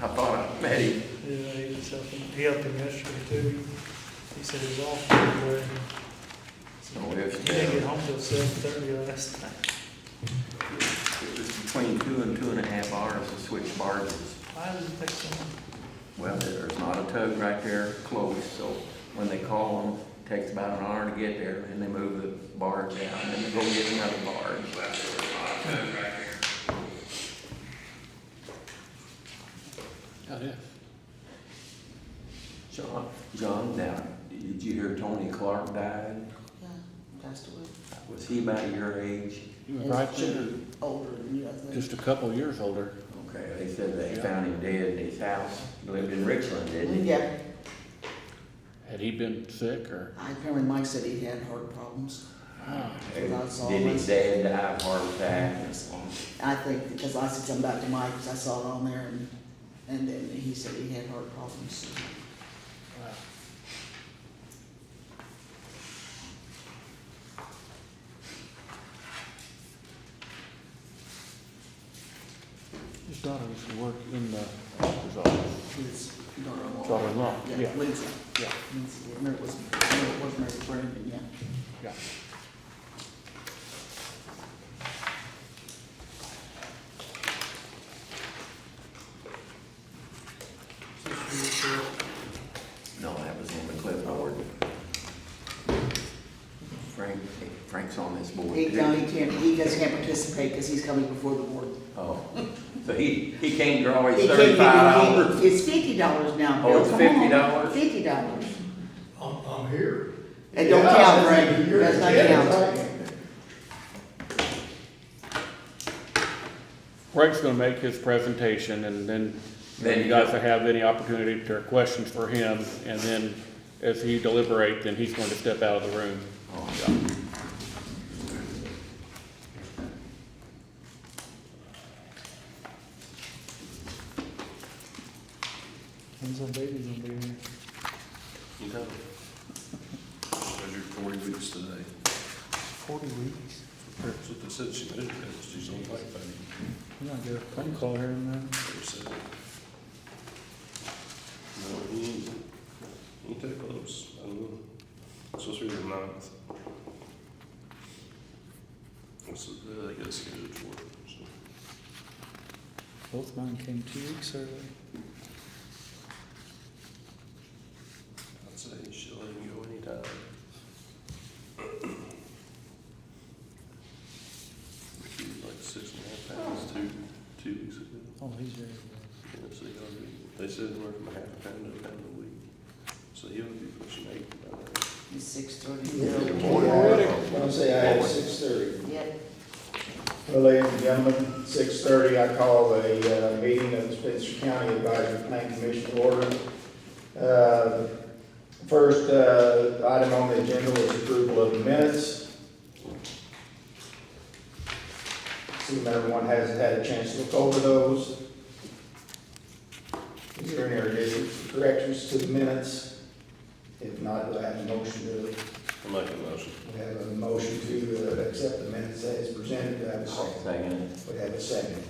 I thought I met him. Yeah, he helped him yesterday too. He said he was off today. So He it's, didn't get home till 7:30 last night. it's between 2 and 2.5 hours to switch barges. I didn't think so. Well, there's not a tug right there close, so when they call them, it takes about an hour to get there, and they move the barge out, and then they go get another barge. Well, there's not a tug right there. Oh, yeah. John, now, did you hear Tony Clark died? Yeah, passed away. Was he about your age? You were right there, Older than you, I think. just a couple of years older. Okay, they said they Yeah. found him dead in his house. He lived in Richland, didn't he? Yeah, Had he been sick or? apparently Mike said he had heart problems. Ah, Did his dad die of heart attack? I think, because I said something back to Mike, because I saw it on there, and then he said he had heart problems. wow. His daughter used to work in the doctor's office. His daughter-in-law. Daughter-in-law, yeah. Lindsay. Yeah. Lindsay, yeah, Mary was married to Brandon, yeah. Yeah. No, that was on the clipboard. Frank's on this board He, too. no, he just can't participate because he's coming before the board. Oh, so he can't draw his He can't give $35? you- It's $50 now, Oh, Bill. it's Come on. $50? $50. I'm here. And don't Yeah, count, I Greg. think you're- That's not yeah, count. right. Greg's gonna make his presentation and then you guys will have any opportunity to questions for him. And then as he deliberate, then he's going to step out of the room. Oh, Yeah. When's our baby gonna be here? You know, measured 40 weeks today. 40 weeks. That's what they said she measured, it. She's on like that. We're not gonna come call her in there. They said. No, he ain't, he ain't that close, I don't know. It's supposed to be the 9th. That's what they got scheduled for, so. Both mine came 2 weeks early. I'd say she'll let him go anytime. He was like 6.5 pounds, two weeks ago. Oh, he's very good. Yeah, so he'll be, they said anywhere from a half a pound to a pound a week. So he'll be pushing 8 by then. He's 6:30. I'll say I had 6:30. Yep. Well, ladies and gentlemen, 6:30, I call a meeting of the Spencer County Advisory Plan Commission order. First item on the agenda was approval of the minutes. Assume everyone has had a chance to look over those. Is there any additions or corrections to the minutes? If not, do I have a motion to, I'll make a motion. we have a motion to accept the minutes as presented. Do I have a I'll second? second it. We have a second.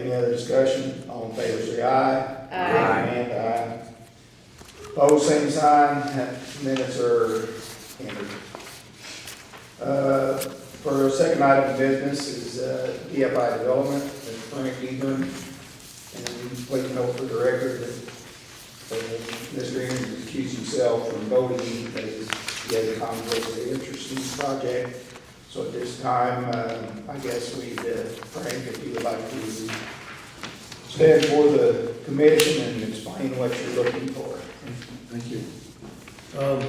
Any other discussion? All in favor, say aye. Aye. And aye. Opposed, same sign. Minutes are entered. For our second item of business is DFI development, Mr. Frank Egan. And please note for the record that Mr. Egan has accused himself from voting that he has a conflict of interest in this project. So at this time, I guess we'd, Frank, if you would like to stand for the commission and explain what you're looking for. Thank you. I'm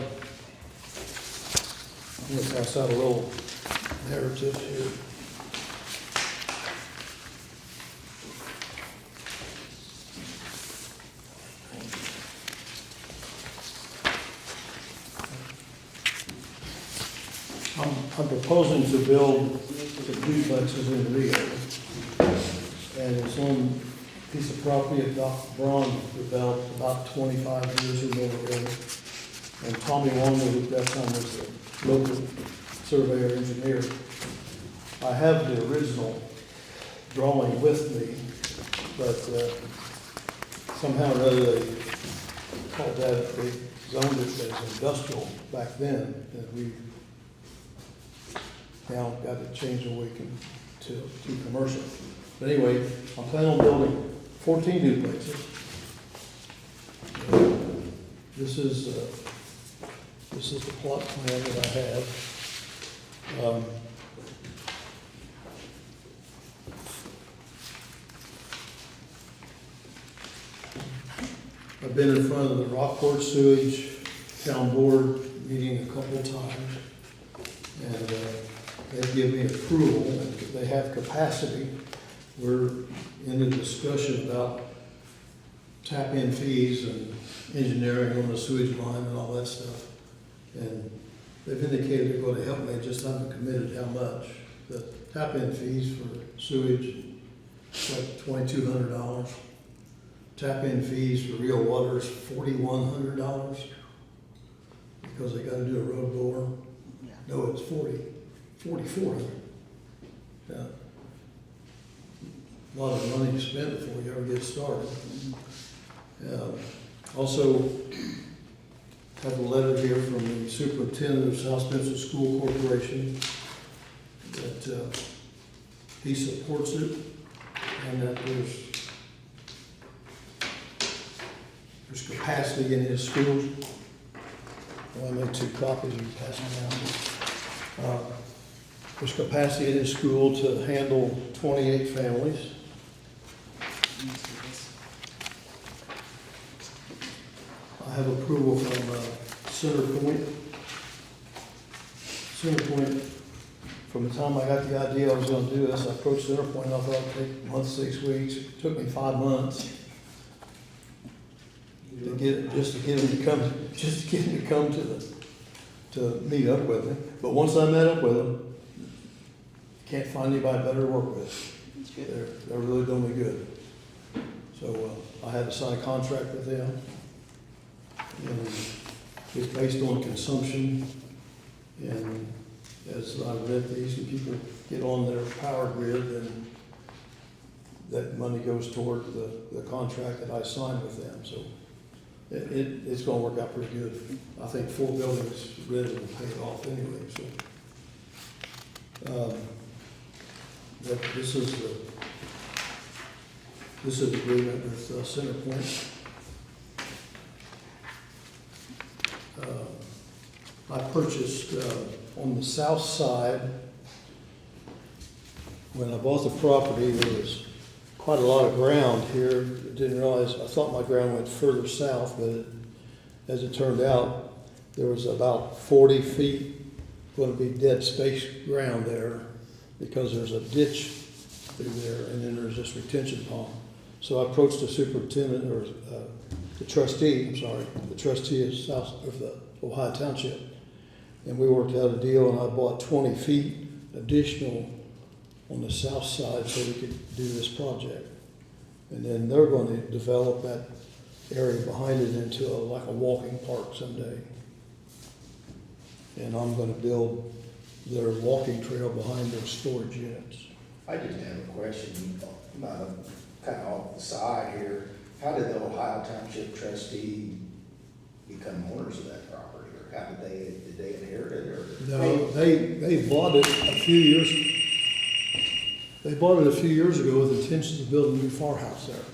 going to pass out a little narrative here. I'm proposing to build the duplexes in Rio. And it's on a piece of property that Dr. Braun developed about 25 years ago. And Tommy Wonder, at that time, was the local surveyor engineer. I have the original drawing with me, but somehow or other they called that, they zoned it as industrial back then, and we now got to change the way to commercial. But anyway, I'm planning on building 14 duplexes. This is the plot plan that I have. I've been in front of the Rockport Sewage Town Board meeting a couple of times, and they give me approval, and they have capacity. We're in a discussion about tap-in fees and engineering on the sewage line and all that stuff. And they've indicated they're going to help me, just haven't committed how much. The tap-in fees for sewage, like $2,200. Tap-in fees for real water is $4,100 because they got to do a road bore. Yeah. No, it's $4,400. Yeah. A lot of money spent before you ever get started. Also, have a letter here from the superintendent of South Spencer School Corporation that he supports it and that there's capacity in his schools. Well, I made 2 copies, you pass them down. There's capacity in his school to handle 28 families. I have approval from Centerpoint. Centerpoint, from the time I got the idea I was going to do this, I approached Centerpoint. I thought it'd take a month, 6 weeks. It took me 5 months to get them to come to meet up with me. But once I met up with them, can't find anybody better to work with. They're really doing me good. So I had to sign a contract with them. And it's based on consumption, and as I read these, and people get on their power grid, then that money goes toward the contract that I signed with them, so it's gonna work out pretty good. I think 4 buildings ready to pay it off anyway, so. This is the agreement with Centerpoint. I purchased on the south side, when I bought the property, there was quite a lot of ground here. I didn't realize, I thought my ground went further south, but as it turned out, there was about 40 feet going to be dead space ground there because there's a ditch through there and then there's this retention pond. So I approached the superintendent, or the trustee of South of the Ohio Township, and we worked out a deal, and I bought 20 feet additional on the south side so we could do this project. And then they're going to develop that area behind it into like a walking park someday. And I'm going to build their walking trail behind their storage units. I just have a question, kind of off the side here. How did the Ohio Township trustee become owners of that property, or how did they inherit it, or? No, they bought it a few years. They bought it a few years ago with intentions of building a new farmhouse there.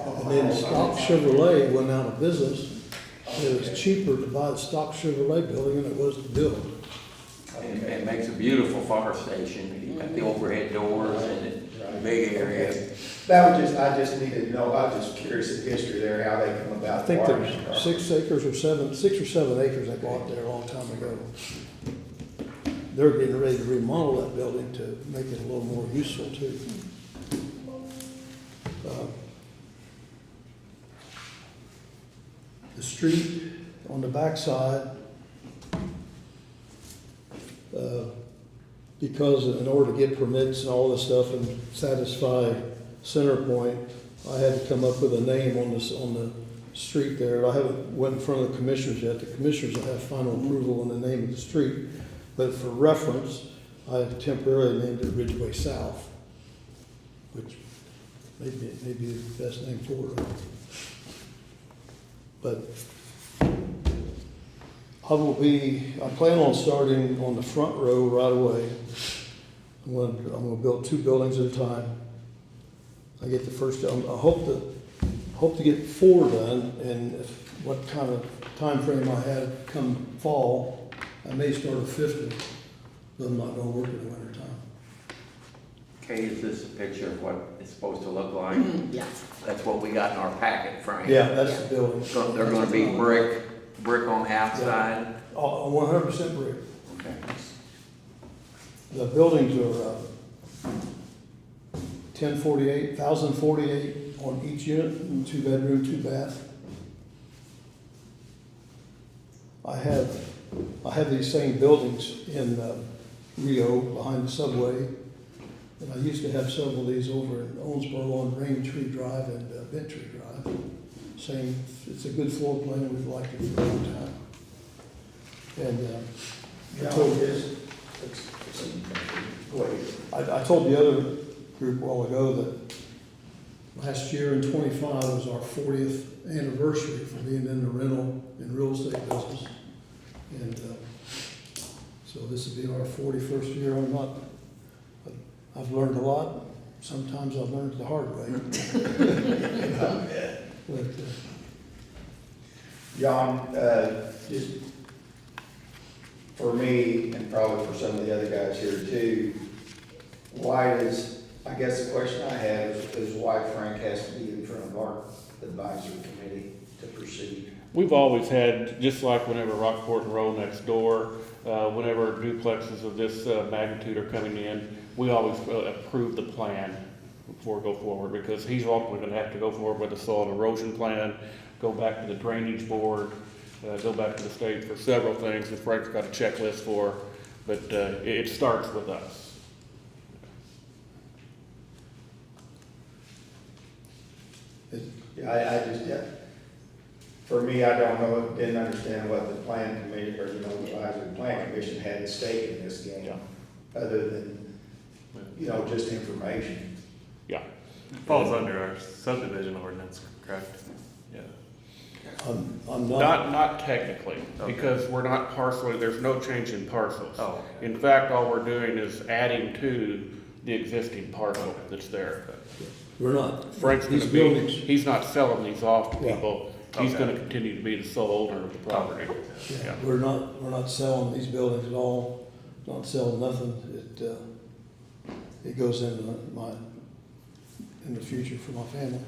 And then Stock Chevrolet went out of business. It was cheaper to buy the Stock Chevrolet building than it was to build. And it makes a beautiful fire station. You got the overhead doors and a big area. That was I just needed to know, I was just curious the history there, how they come about. I think there's 6 or 7 acres they bought there a long time ago. They're getting ready to remodel that building to make it a little more useful too. The street on the backside, because in order to get permits and all this stuff and satisfy Centerpoint, I had to come up with a name on the street there. I haven't went in front of the commissioners yet. The commissioners will have final approval on the name of the street. But for reference, I temporarily named it Ridgeway South, which may be the best name for it. But I plan on starting on the front row right away. I'm gonna build 2 buildings at a time. I get the first, I hope to get 4 done, and what kind of time frame I have come fall, I may start a 5th one, but I'm not gonna work in the winter time. Okay, is this a picture of what it's supposed to look like? Yeah. That's what we got in our packet, Frank. Yeah, that's the building. So they're gonna be brick on the outside? 100% brick. Okay. The buildings are 1,048 on each unit, 2 bedroom, 2 bath. I have these same buildings in Rio behind the subway. And I used to have several of these over in Owensboro on Raintree Drive and Bentry Drive. Same, it's a good floor plan, we've liked it for a long time. And I told you, I told the other group a while ago that last year in '25 was our 40th anniversary for being in the rental and real estate business. And so this will be our 41st year. I've learned a lot. Sometimes I've learned the hard way. But, John, just for me, and probably for some of the other guys here too, I guess the question I have is why Frank has to be in front of our advisory committee to proceed? We've always had, just like whenever Rockport and Roll next door, whenever duplexes of this magnitude are coming in, we always approve the plan before we go forward, because he's ultimately gonna have to go forward with the soil erosion plan, go back to the drainage board, go back to the state for several things that Frank's got a checklist for, but it starts with us. Yeah, for me, I don't know, didn't understand what the plan committee, or, the advisory plan commission had at stake in this game, other than, just information. Yeah. Falls under our subdivision ordinance, correct? Yeah. I'm not, Not technically, Okay. because we're not parceling, there's no change in parcels. Oh. In fact, all we're doing is adding to the existing parcel that's there. we're not. Frank's gonna These be, buildings, he's not selling these off to Yeah. people, he's Okay. gonna continue to be the sole owner of the property. Yeah. we're not selling these buildings at all, not selling nothing. It goes in the future for my family.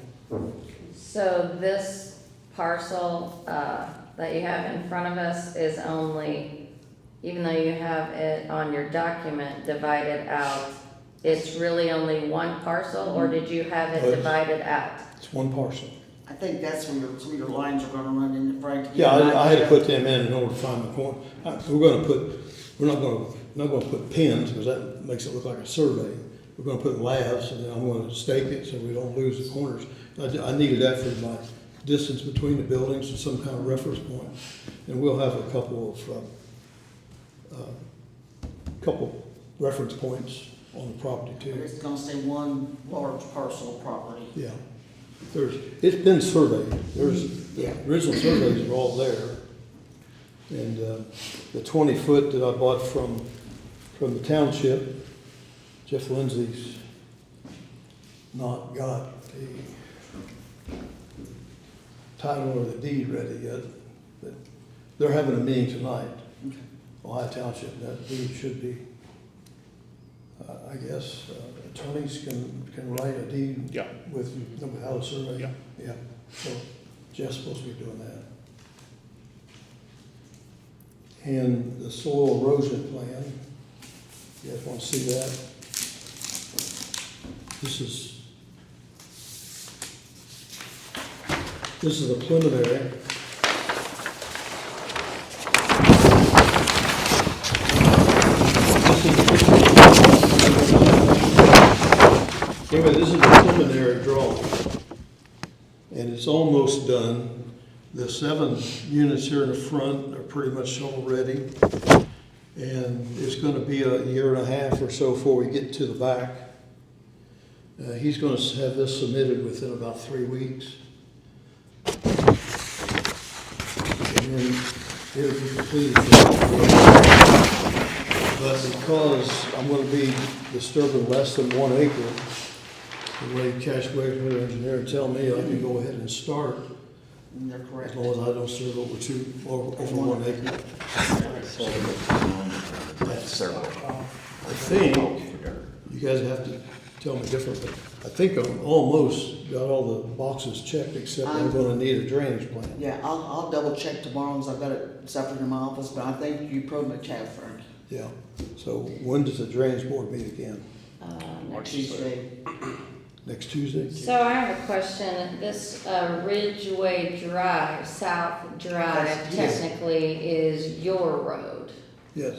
So this parcel that you have in front of us is only, even though you have it on your document divided out, it's really only one parcel, or did you have it Yes. divided out? It's one parcel. I think that's where some of your lines are gonna run into, Frank. Yeah, I had to put them in order to find the corner. We're not gonna put pins, because that makes it look like a survey. We're gonna put labs, and then I'm gonna stake it so we don't lose the corners. I needed that for my distance between the buildings and some kind of reference point. And we'll have a couple reference points on the property too. It's gonna say one large parcel of property. Yeah. It's been surveyed. The original surveys are all there. And the 20-foot that I bought from the township, Jeff Lindsay's not got the title or the deed ready yet, but they're having a meeting tonight, Ohio Township. That deed should be, I guess, attorneys can write a deed Yeah. without a survey. Yeah. Yeah, so Jeff's supposed to be doing that. And the soil erosion plan, you guys want to see that? This is a preliminary. Anyway, this is a preliminary drawing, and it's almost done. The 7 units here in the front are pretty much shovel ready, and it's going to be a year and a half or so before we get to the back. He's going to have this submitted within about 3 weeks. here to be completed. But because I'm gonna be disturbing less than 1 acre, the way Cash Wagner engineer tell me, I can go ahead and start And they're as correct. long as I don't serve over 1 acre. That's several. I think, you guys have to tell me different, but I think I'm almost got all the boxes checked, except I'm gonna need a drainage plan. Yeah, I'll double check tomorrow, because I've got it separate in my office, but I think you pretty much have, Frank. Yeah, so when does the drainage board meet again? Next Tuesday. Next Tuesday? So I have a question. This Ridgeway Drive, South Drive, That's- yes. technically is your road. Yes.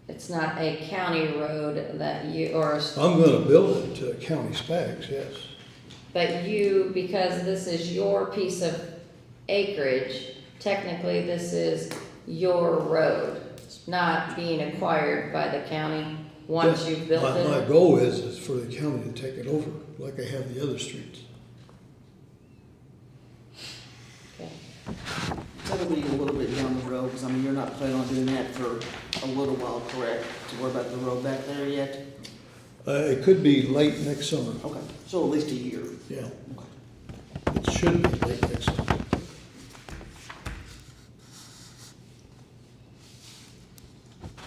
It's not a county road that you, or, I'm gonna build it to county specs, yes. but you, because this is your piece of acreage, technically this is your road, not being acquired by the county once Yes, you've built My it. goal is for the county to take it over, like I have the other streets. Okay. That'll be a little bit down the road, because I mean, you're not planning on doing that for a little while, correct? To worry about the road back there yet? It could be late next summer, Okay, so at least a year. yeah. Okay. It should be late next summer.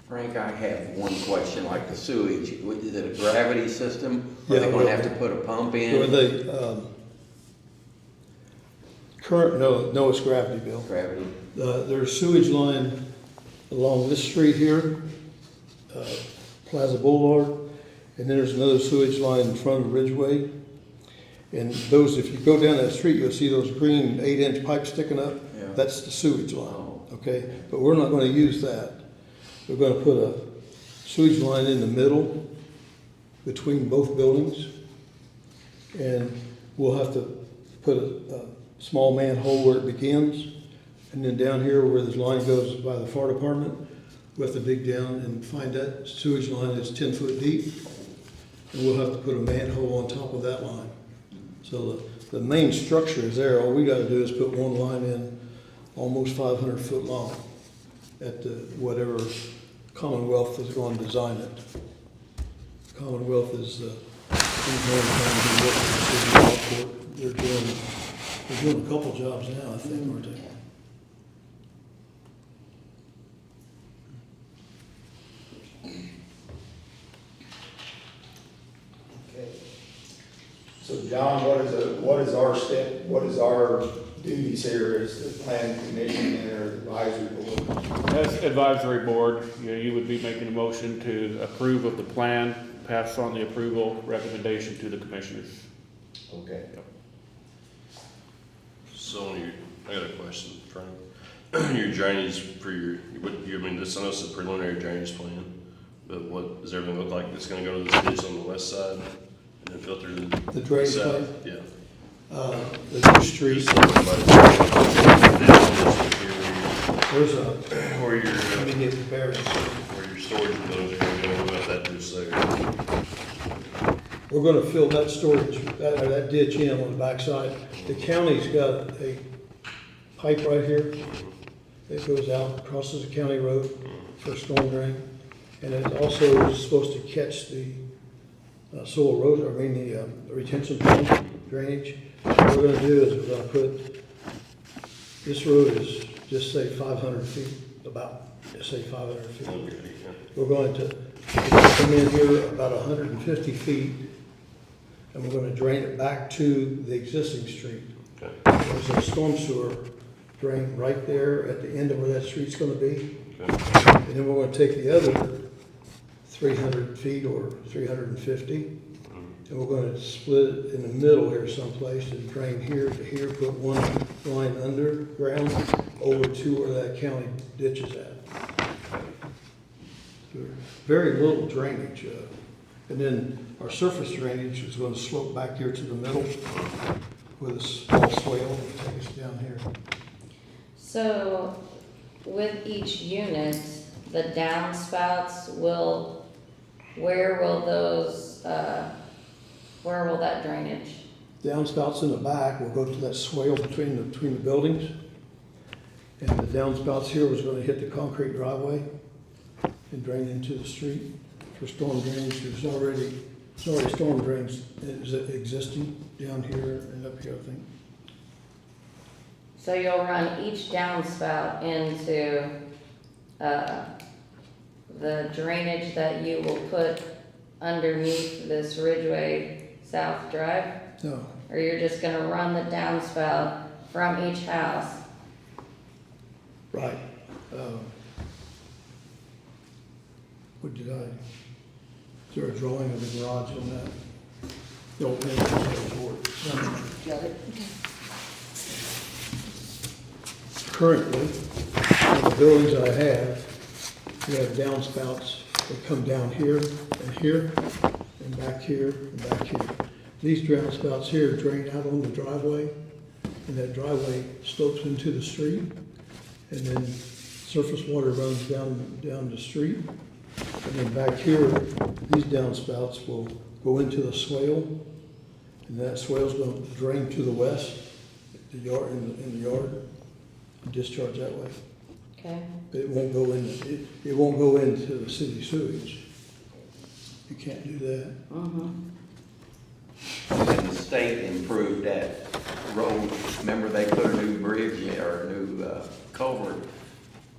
Frank, I have one question, like the sewage, is it a gravity system? Are they Yeah, gonna have to put a pump Or in? the, no, it's gravity, Bill. Gravity, There's sewage line along this street here, Plaza Boulevard, and then there's another sewage line in front of Ridgeway. And those, if you go down that street, you'll see those green 8-inch pipes sticking up. Yeah. That's the sewage line, Oh. okay? But we're not gonna use that. We're gonna put a sewage line in the middle between both buildings. And we'll have to put a small manhole where it begins. And then down here where this line goes by the fire department, we have to dig down and find that sewage line that's 10 foot deep. And we'll have to put a manhole on top of that line. So the main structure is there. All we gotta do is put one line in almost 500 foot long at the, whatever Commonwealth is going to design it. Commonwealth is, they're doing a couple jobs now, I think, aren't they? Okay. So John, what is our duties here as the plan commission and our advisory board? As advisory board, you would be making a motion to approve of the plan, pass on the approval recommendation to the commissioners. Okay. So on your, I got a question, Frank. Your drainage for your, I mean, this, I know it's a preliminary drainage plan, but what, does everything look like it's gonna go to this ditch on the west side and then filter to The the drainage south? plan, Yeah. the new street, Just so everybody- there's a, Where your, let me get the bearings. where your storage buildings are gonna go, about that to second. We're gonna fill that storage, that ditch in on the backside. The county's got a pipe right here that goes out, crosses the county road for storm drain. And it also is supposed to catch the soil erosion, the retention pond drainage. What we're gonna do is we're gonna put, this road is just say 500 feet, just say 500 feet. Okay, yeah. We're going to come in here about 150 feet, and we're gonna drain it back to the existing street. Okay. There's a storm sewer drain right there at the end of where that street's gonna be. Okay. And then we're gonna take the other 300 feet or 350, and we're gonna split it in the middle here someplace and drain here to here, put one line underground over to where that county ditch is at. Very little drainage, and then our surface drainage is gonna slope back here to the middle with a small swale to take us down here. So with each unit, the downspouts will, where will those, where will that drainage? Downspouts in the back will go to that swale between the buildings. And the downspouts here was gonna hit the concrete driveway and drain into the street for storm drainage. There's already storm drains existing down here and up here, I think. So you'll run each downspout into, the drainage that you will put underneath this Ridgeway South Drive? No, Or you're just gonna run the downspout from each house? right. What did I, is there a drawing of the garage on that? The old man report. Got it? Currently, in the buildings I have, we have downspouts that come down here, and back here, and back here. These downspouts here drain out on the driveway, and that driveway slopes into the street, and then surface water runs down the street. And then back here, these downspouts will go into the swale, and that swale's gonna drain to the west, the yard, in the yard, and discharge that way. Okay, It won't go it won't go into the city sewage. You can't do that. And the state improved that road. Remember, they put a new bridge in, or a new culvert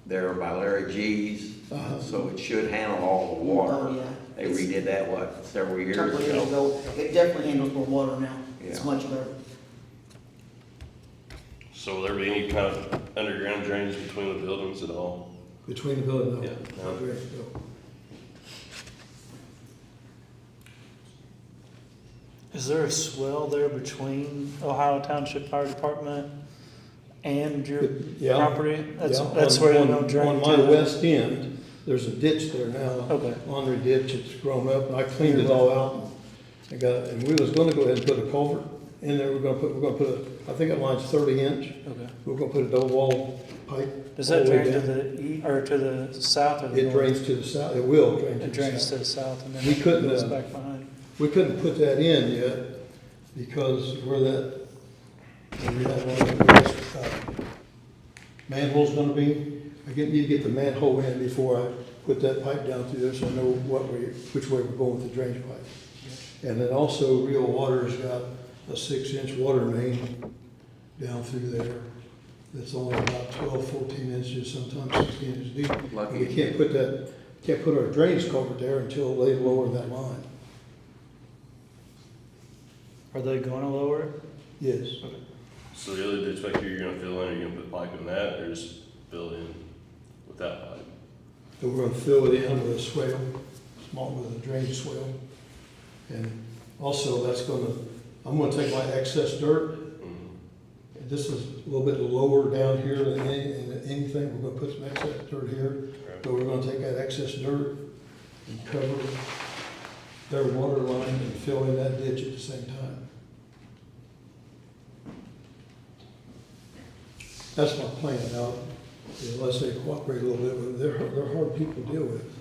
there by Larry G's. Uh-huh. So it should handle all the water. Oh, yeah. They redid that, what, several years Couple of years ago? ago, it definitely handles more water now. It's Yeah. much better. So will there be any kind of underground drainage between the buildings at all? Between the building, no. Yeah, no. Not there, no. Is there a swell there between Ohio Township Fire Department and your Yeah. property? That's Yeah, where on- no drain On to my the- west end, there's a ditch there now. Okay. Laundry ditch, it's grown up, and I cleaned it all out. And we was gonna go ahead and put a culvert in there, we're gonna put I think it line's 30 inch. Okay. We're gonna put a double wall pipe. Does all that the way drain to down. or to the south or the It north? drains to the south, it will drain to It the drains south. to the south and then We it couldn't, goes uh, back behind. We couldn't put that in yet, because where that manhole's gonna be, need to get the manhole in before I put that pipe down through there, so I know which way we're going with the drainage pipe. And then also, Real Water's got a 6-inch water main down through there, that's only about 12, 14 inches, sometimes 16 inches deep. Lucky. We can't put our drainage culvert there until they lower that line. Are they gonna lower it? Yes. So the other ditch back here, you're gonna fill in, are you gonna put pipe in that, or just fill in without pipe? So we're gonna fill it in with a swale, with a drainage swale. And also, I'm gonna take my excess dirt, Mhm. and this is a little bit lower down here than anything, we're gonna put some excess dirt here. Right. So we're gonna take that excess dirt and cover their water line and fill in that ditch at the same time. That's my plan. Now, unless they cooperate a little bit, with they're hard people to deal with.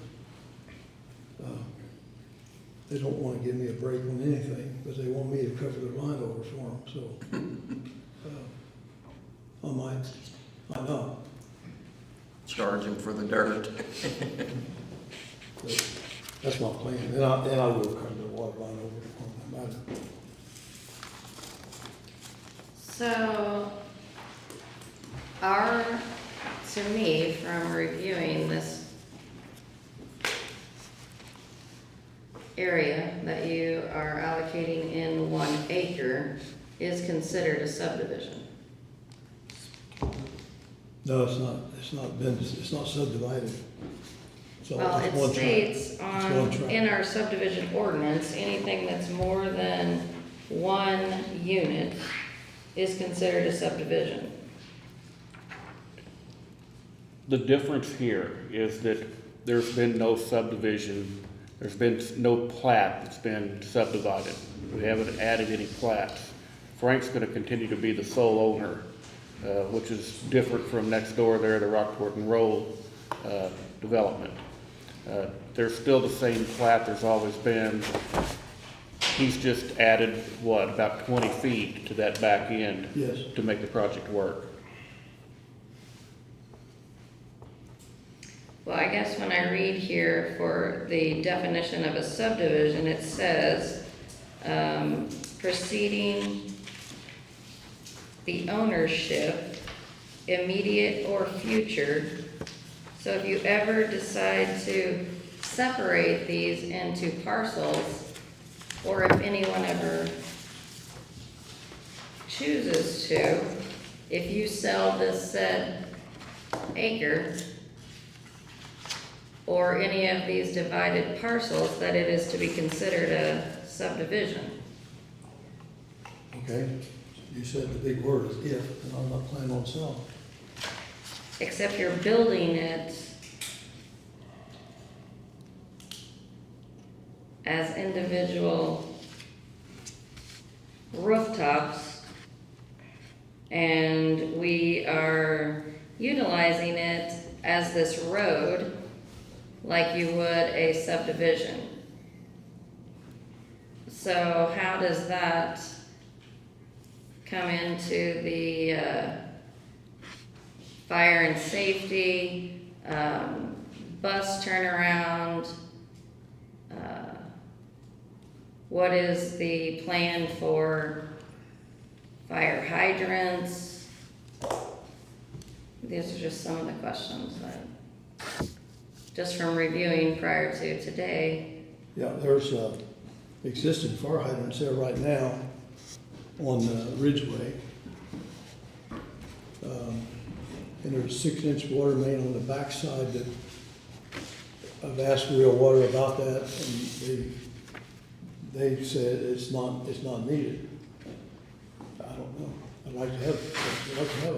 They don't want to give me a break on anything, because they want me to cover their line over for them, so. I know. Charge them for the dirt. So that's my plan, and I will cover their water line over for them, no matter. So, to me, from reviewing this area that you are allocating in 1 acre is considered a subdivision. No, it's not subdivided. So Well, it's it one tract. states It's one tract. in our subdivision ordinance, anything that's more than 1 unit is considered a subdivision. The difference here is that there's been no subdivision, there's been no plat that's been subdivided. We haven't added any plats. Frank's gonna continue to be the sole owner, which is different from next door there, the Rockport and Roll, development. There's still the same plat there's always been. He's just added, about 20 feet to that back end Yes. to make the project work. Well, I guess when I read here for the definition of a subdivision, it says, preceding the ownership, immediate or future. So if you ever decide to separate these into parcels, or if anyone ever chooses to, if you sell this said acre, or any of these divided parcels, that it is to be considered a subdivision. Okay, you said the big word is if, and I'm not planning on selling. Except you're building it as individual rooftops, and we are utilizing it as this road like you would a subdivision. So how does that come into the fire and safety, bus turnaround? What is the plan for fire hydrants? These are just some of the questions that, just from reviewing prior to today. Yeah, there's existing fire hydrants there right now on Ridgeway. And there's a 6-inch water main on the backside that I've asked Real Water about that, and they said it's not needed. I don't know. I'd like to have a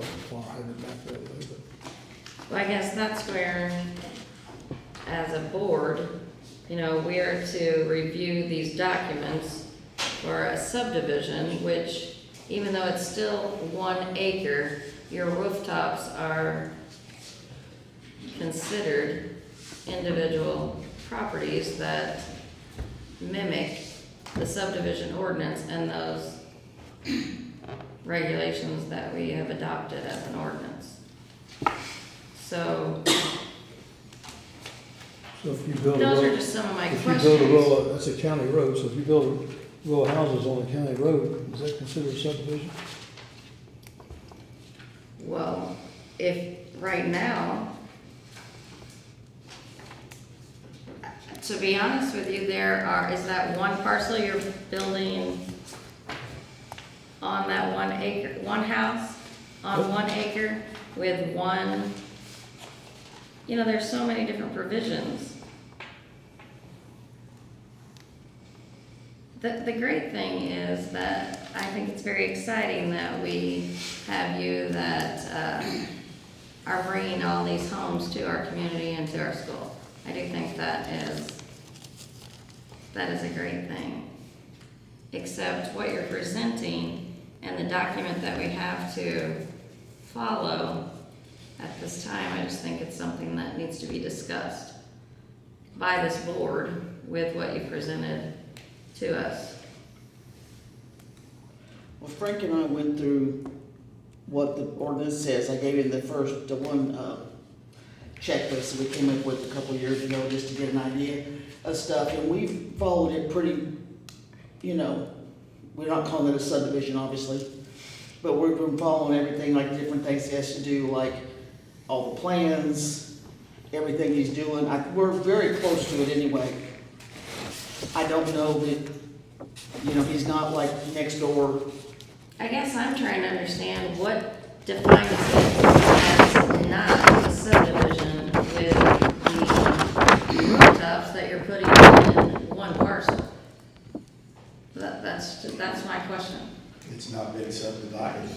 fire hydrant back that way, but. Well, I guess that's where, as a board, we are to review these documents for a subdivision, which, even though it's still 1 acre, your rooftops are considered individual properties that mimic the subdivision ordinance and those regulations that we have adopted as an ordinance. So If you build a those are road, just some of my if you build a questions. row, that's a county road, so if you build a row of houses on a county road, is that considered a subdivision? Well, if, right now, to be honest with you, is that one parcel you're building on that 1 acre, one house on 1 acre with one, there's so many different provisions. The great thing is that I think it's very exciting that we have you that are bringing all these homes to our community and to our school. I do think that is a great thing. Except what you're presenting and the document that we have to follow at this time, I just think it's something that needs to be discussed by this board with what you presented to us. Well, Frank and I went through what the ordinance says. I gave you the one checklist that we came up with a couple of years ago just to get an idea of stuff, and we've followed it pretty, we're not calling it a subdivision, obviously, but we've been following everything, like different things he has to do, like all the plans, everything he's doing. We're very close to it anyway. I don't know that, he's not like next door. I guess I'm trying to understand what defines it as not a subdivision with the rooftops that you're putting in one parcel. That's my question. It's not been subdivided.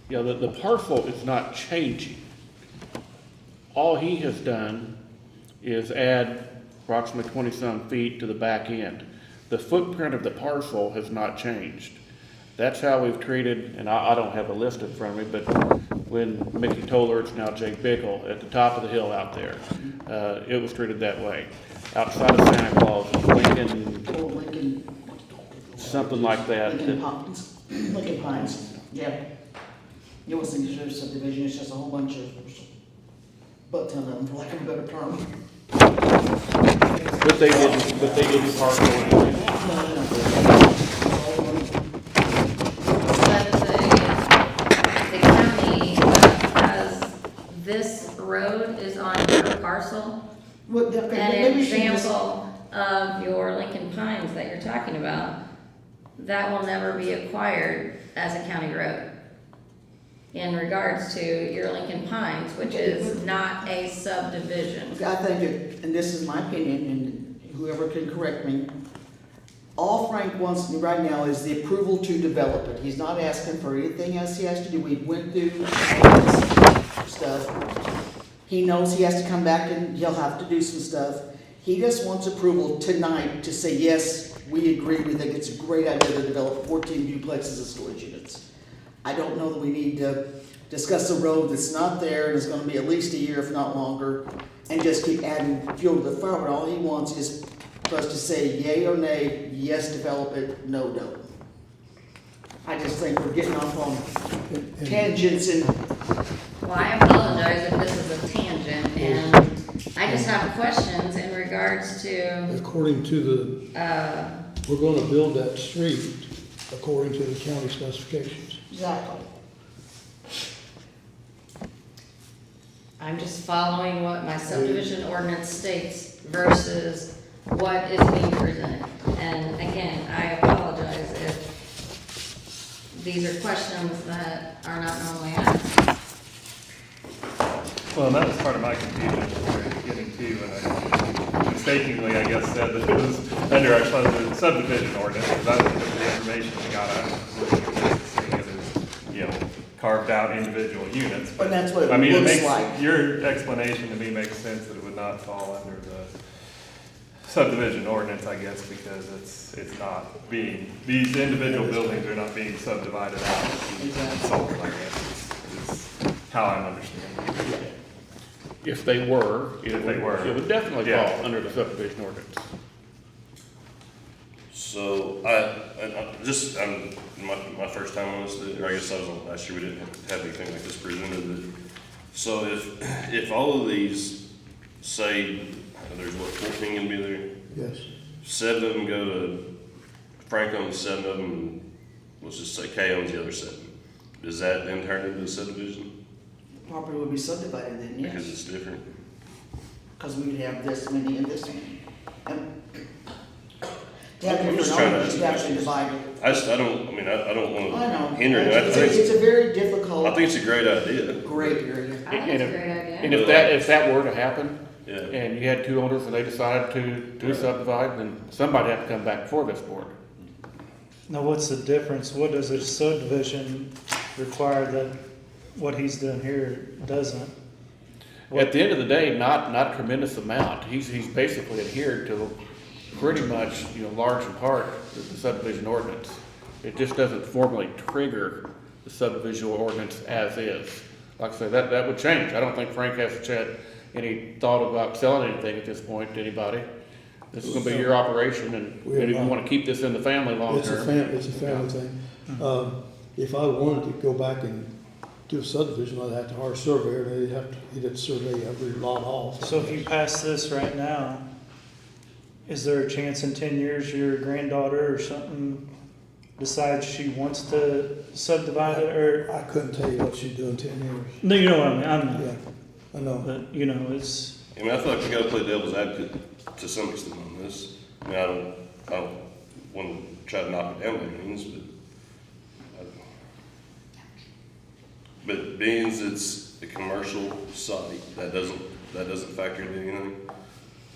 Yeah, the parcel is not changing. All he has done is add approximately 20-some feet to the back end. The footprint of the parcel has not changed. That's how we've treated, and I don't have a list in front of me, but when Mickey Toller, it's now Jake Bickle, at the top of the hill out there, it was treated that way. Outside of Santa Claus, Lincoln, something like that. Lincoln Pines, yeah. It wasn't considered a subdivision, it's just a whole bunch of butt ton of them, for lack of a better term. But they didn't park on anything. But the county has, this road is on your parcel. What, okay, An maybe we should just- example of your Lincoln Pines that you're talking about, that will never be acquired as a county road. In regards to your Lincoln Pines, which is not a subdivision. I think, and this is my opinion, and whoever can correct me, all Frank wants right now is the approval to develop it. He's not asking for anything else he has to do. We went through all this stuff. He knows he has to come back and he'll have to do some stuff. He just wants approval tonight to say, yes, we agree, we think it's a great idea to develop 14 duplexes and storage units. I don't know that we need to discuss a road that's not there and is gonna be at least a year, if not longer, and just keep adding fuel to the fire, but all he wants is for us to say yay or nay, yes, develop it, no, don't. I just think we're getting off on tangents and, Well, I apologize if this is a tangent, and I just have questions in regards to, According to we're gonna build that street according to the county specifications. exactly. I'm just following what my subdivision ordinance states versus what is being presented. And again, I apologize if these are questions that are not normally asked. Well, and that was part of my confusion at the very beginning too, when I mistakenly, I guess, said that it was under our subdivision ordinance, because that was the information we got out of seeing it as, you know, carved out individual units. And that's what it I mean, looks like. your explanation to me makes sense that it would not fall under the subdivision ordinance, I guess, because it's not being, these individual buildings are not being subdivided out and sold, I guess, is how I'm understanding it. If they were, If they were. it would definitely Yeah. fall under the subdivision ordinance. So my first time on this, or I guess I was on last year, we didn't have anything like this presented. So if all of these, say, there's what, 14 gonna be there? Yes. 7 of them go to, Frank owns 7 of them, and let's just say Kay owns the other 7. Does that then turn into a subdivision? Property would be subdivided then, Because yes, it's different? because we would have this many and this many. And to have I'm just different trying to owners, you have to answer divide it. I don't I wanna know. hinder it. I It's think, a very I difficult, think it's a great idea. great area. I think it's a great idea. And if that were to happen, Yeah. and you had 2 owners and they decided to subdivide, then somebody had to come back before this board. Now, what's the difference? What does a subdivision require that what he's doing here doesn't? At the end of the day, not a tremendous amount. He's basically adhered to pretty much, large in part, the subdivision ordinance. It just doesn't formally trigger the subdivision ordinance as is. Like I said, that would change. I don't think Frank has had any thought about selling anything at this point to anybody. This is gonna be your operation, and if you wanna keep this in the family long It's a term. it's a family thing. If I wanted to go back and do a subdivision, I'd have to hire a surveyor, and he'd have to survey every lot off. So if you pass this right now, is there a chance in 10 years your granddaughter or something decides she wants to subdivide it, or? I couldn't tell you what she'd do in 10 years. No, you know what I mean, I'm Yeah, not, I know. but, it's, I mean, I feel like we gotta play devil's advocate to some extent on this. I mean, I don't wanna try to knock it down by any means, but being it's a commercial site, that doesn't factor into anything.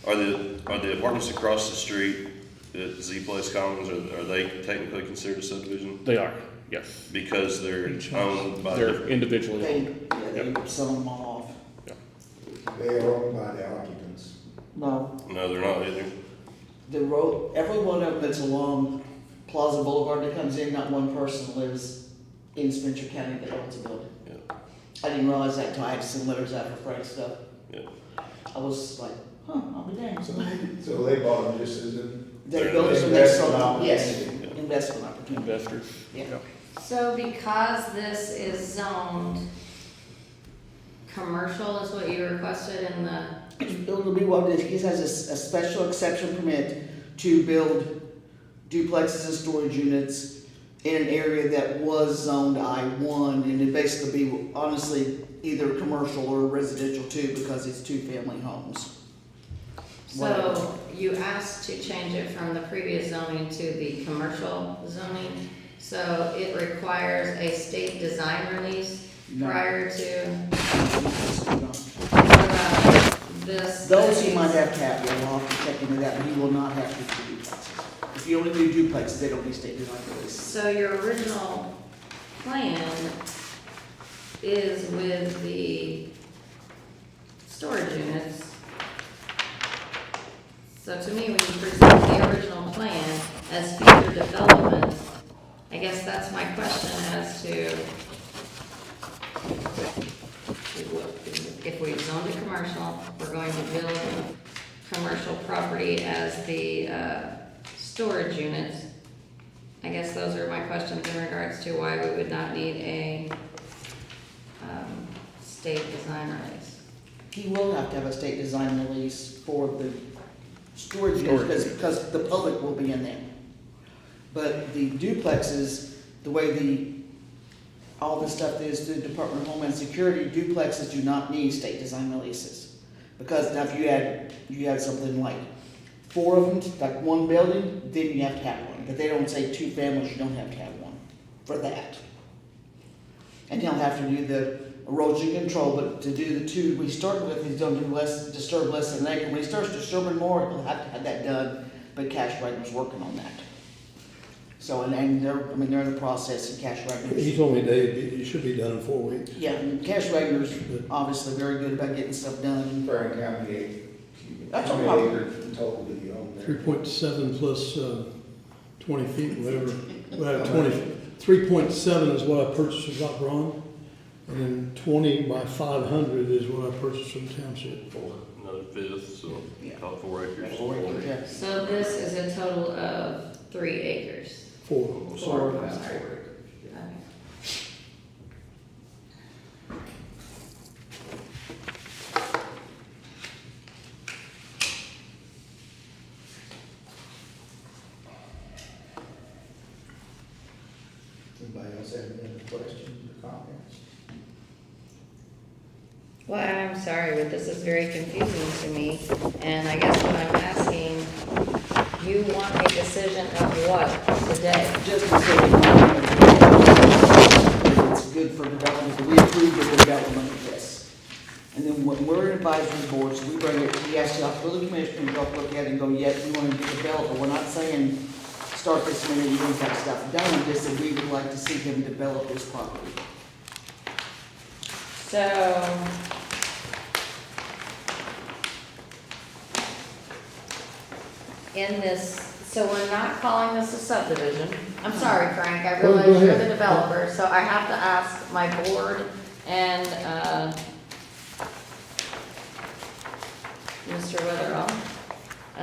Are the apartments across the street at Z Place Commons, are they technically considered a subdivision? They are, yes. Because they're owned by They're different. individually They, owned. yeah, they sell them all off. They are owned by the occupants. No, No, they're not either. the road, every one of them that's along Plaza Boulevard that comes in, not one person lives in Spencer County that owns a building. Yeah. I didn't realize that until I had to send letters out for Frank's stuff. Yeah. I was like, I'll be damned. So they bought them just as an They They're built it when they sold investment them, yes, opportunity. investment opportunity. Investors. Yeah. So because this is zoned commercial is what you requested in the, It'll be what it is. He has a special exception permit to build duplexes and storage units in an area that was zoned I-1, and it basically be, honestly, either commercial or residential too, because it's two-family homes. so you asked to change it from the previous zoning to the commercial zoning. So it requires a state design release No. prior to, this. Those he might have to have, yeah, we'll have to check into that, but he will not have to do duplexes. If you only do duplexes, they don't need state design release. So your original plan is with the storage units. So to me, when you present the original plan as future development, I guess that's my question as to if we've zoned it commercial, we're going to build commercial property as the storage units. I guess those are my questions in regards to why we would not need a state design release. He will have to have a state design release for the storage units, because the public will be in there. But the duplexes, the way all this stuff is through the Department of Homeland Security, duplexes do not need state design releases. Because now if you had something like 4 of them, like one building, then you have to have one. But they don't say 2 families, you don't have to have one for that. And he'll have to do the erosion control, but to do the 2 we started with, he's gonna disturb less than an acre. When he starts disturbing more, he'll have to have that done, but Cash Wagner's working on that. So, and they're in the process, and Cash Wagner's. He told me, Dave, it should be done in 4 weeks. Yeah, and Cash Wagner's obviously very good about getting stuff done. Frank, how many, That's how no many problem. acres in total do you own there? 3.7 plus 20 feet, whatever. Well, 3.7 is what I purchased from Doc Braun, and then 20 by 500 is what I purchased from Township. Another fifth, so Yeah. about 4 acres. Yeah. So this is a total of 3 acres. 4. I'm sorry. Okay. Anybody else have any other questions or comments? Well, I'm sorry, but this is very confusing to me, and I guess what I'm asking, you want a decision of what today? Just to say, it's good for development, we approve the development of this. And then when we're an advisory board, so we bring it, we ask the building commissioner to go look at it and go, yes, we want to develop, but we're not saying start this minute, you don't have stuff done, just that we would like to see him develop this property. So, in this, so we're not calling this a subdivision. I'm sorry, Frank, I Go realize you're ahead. the developer, so I have to ask my board and, Mr. Witherall.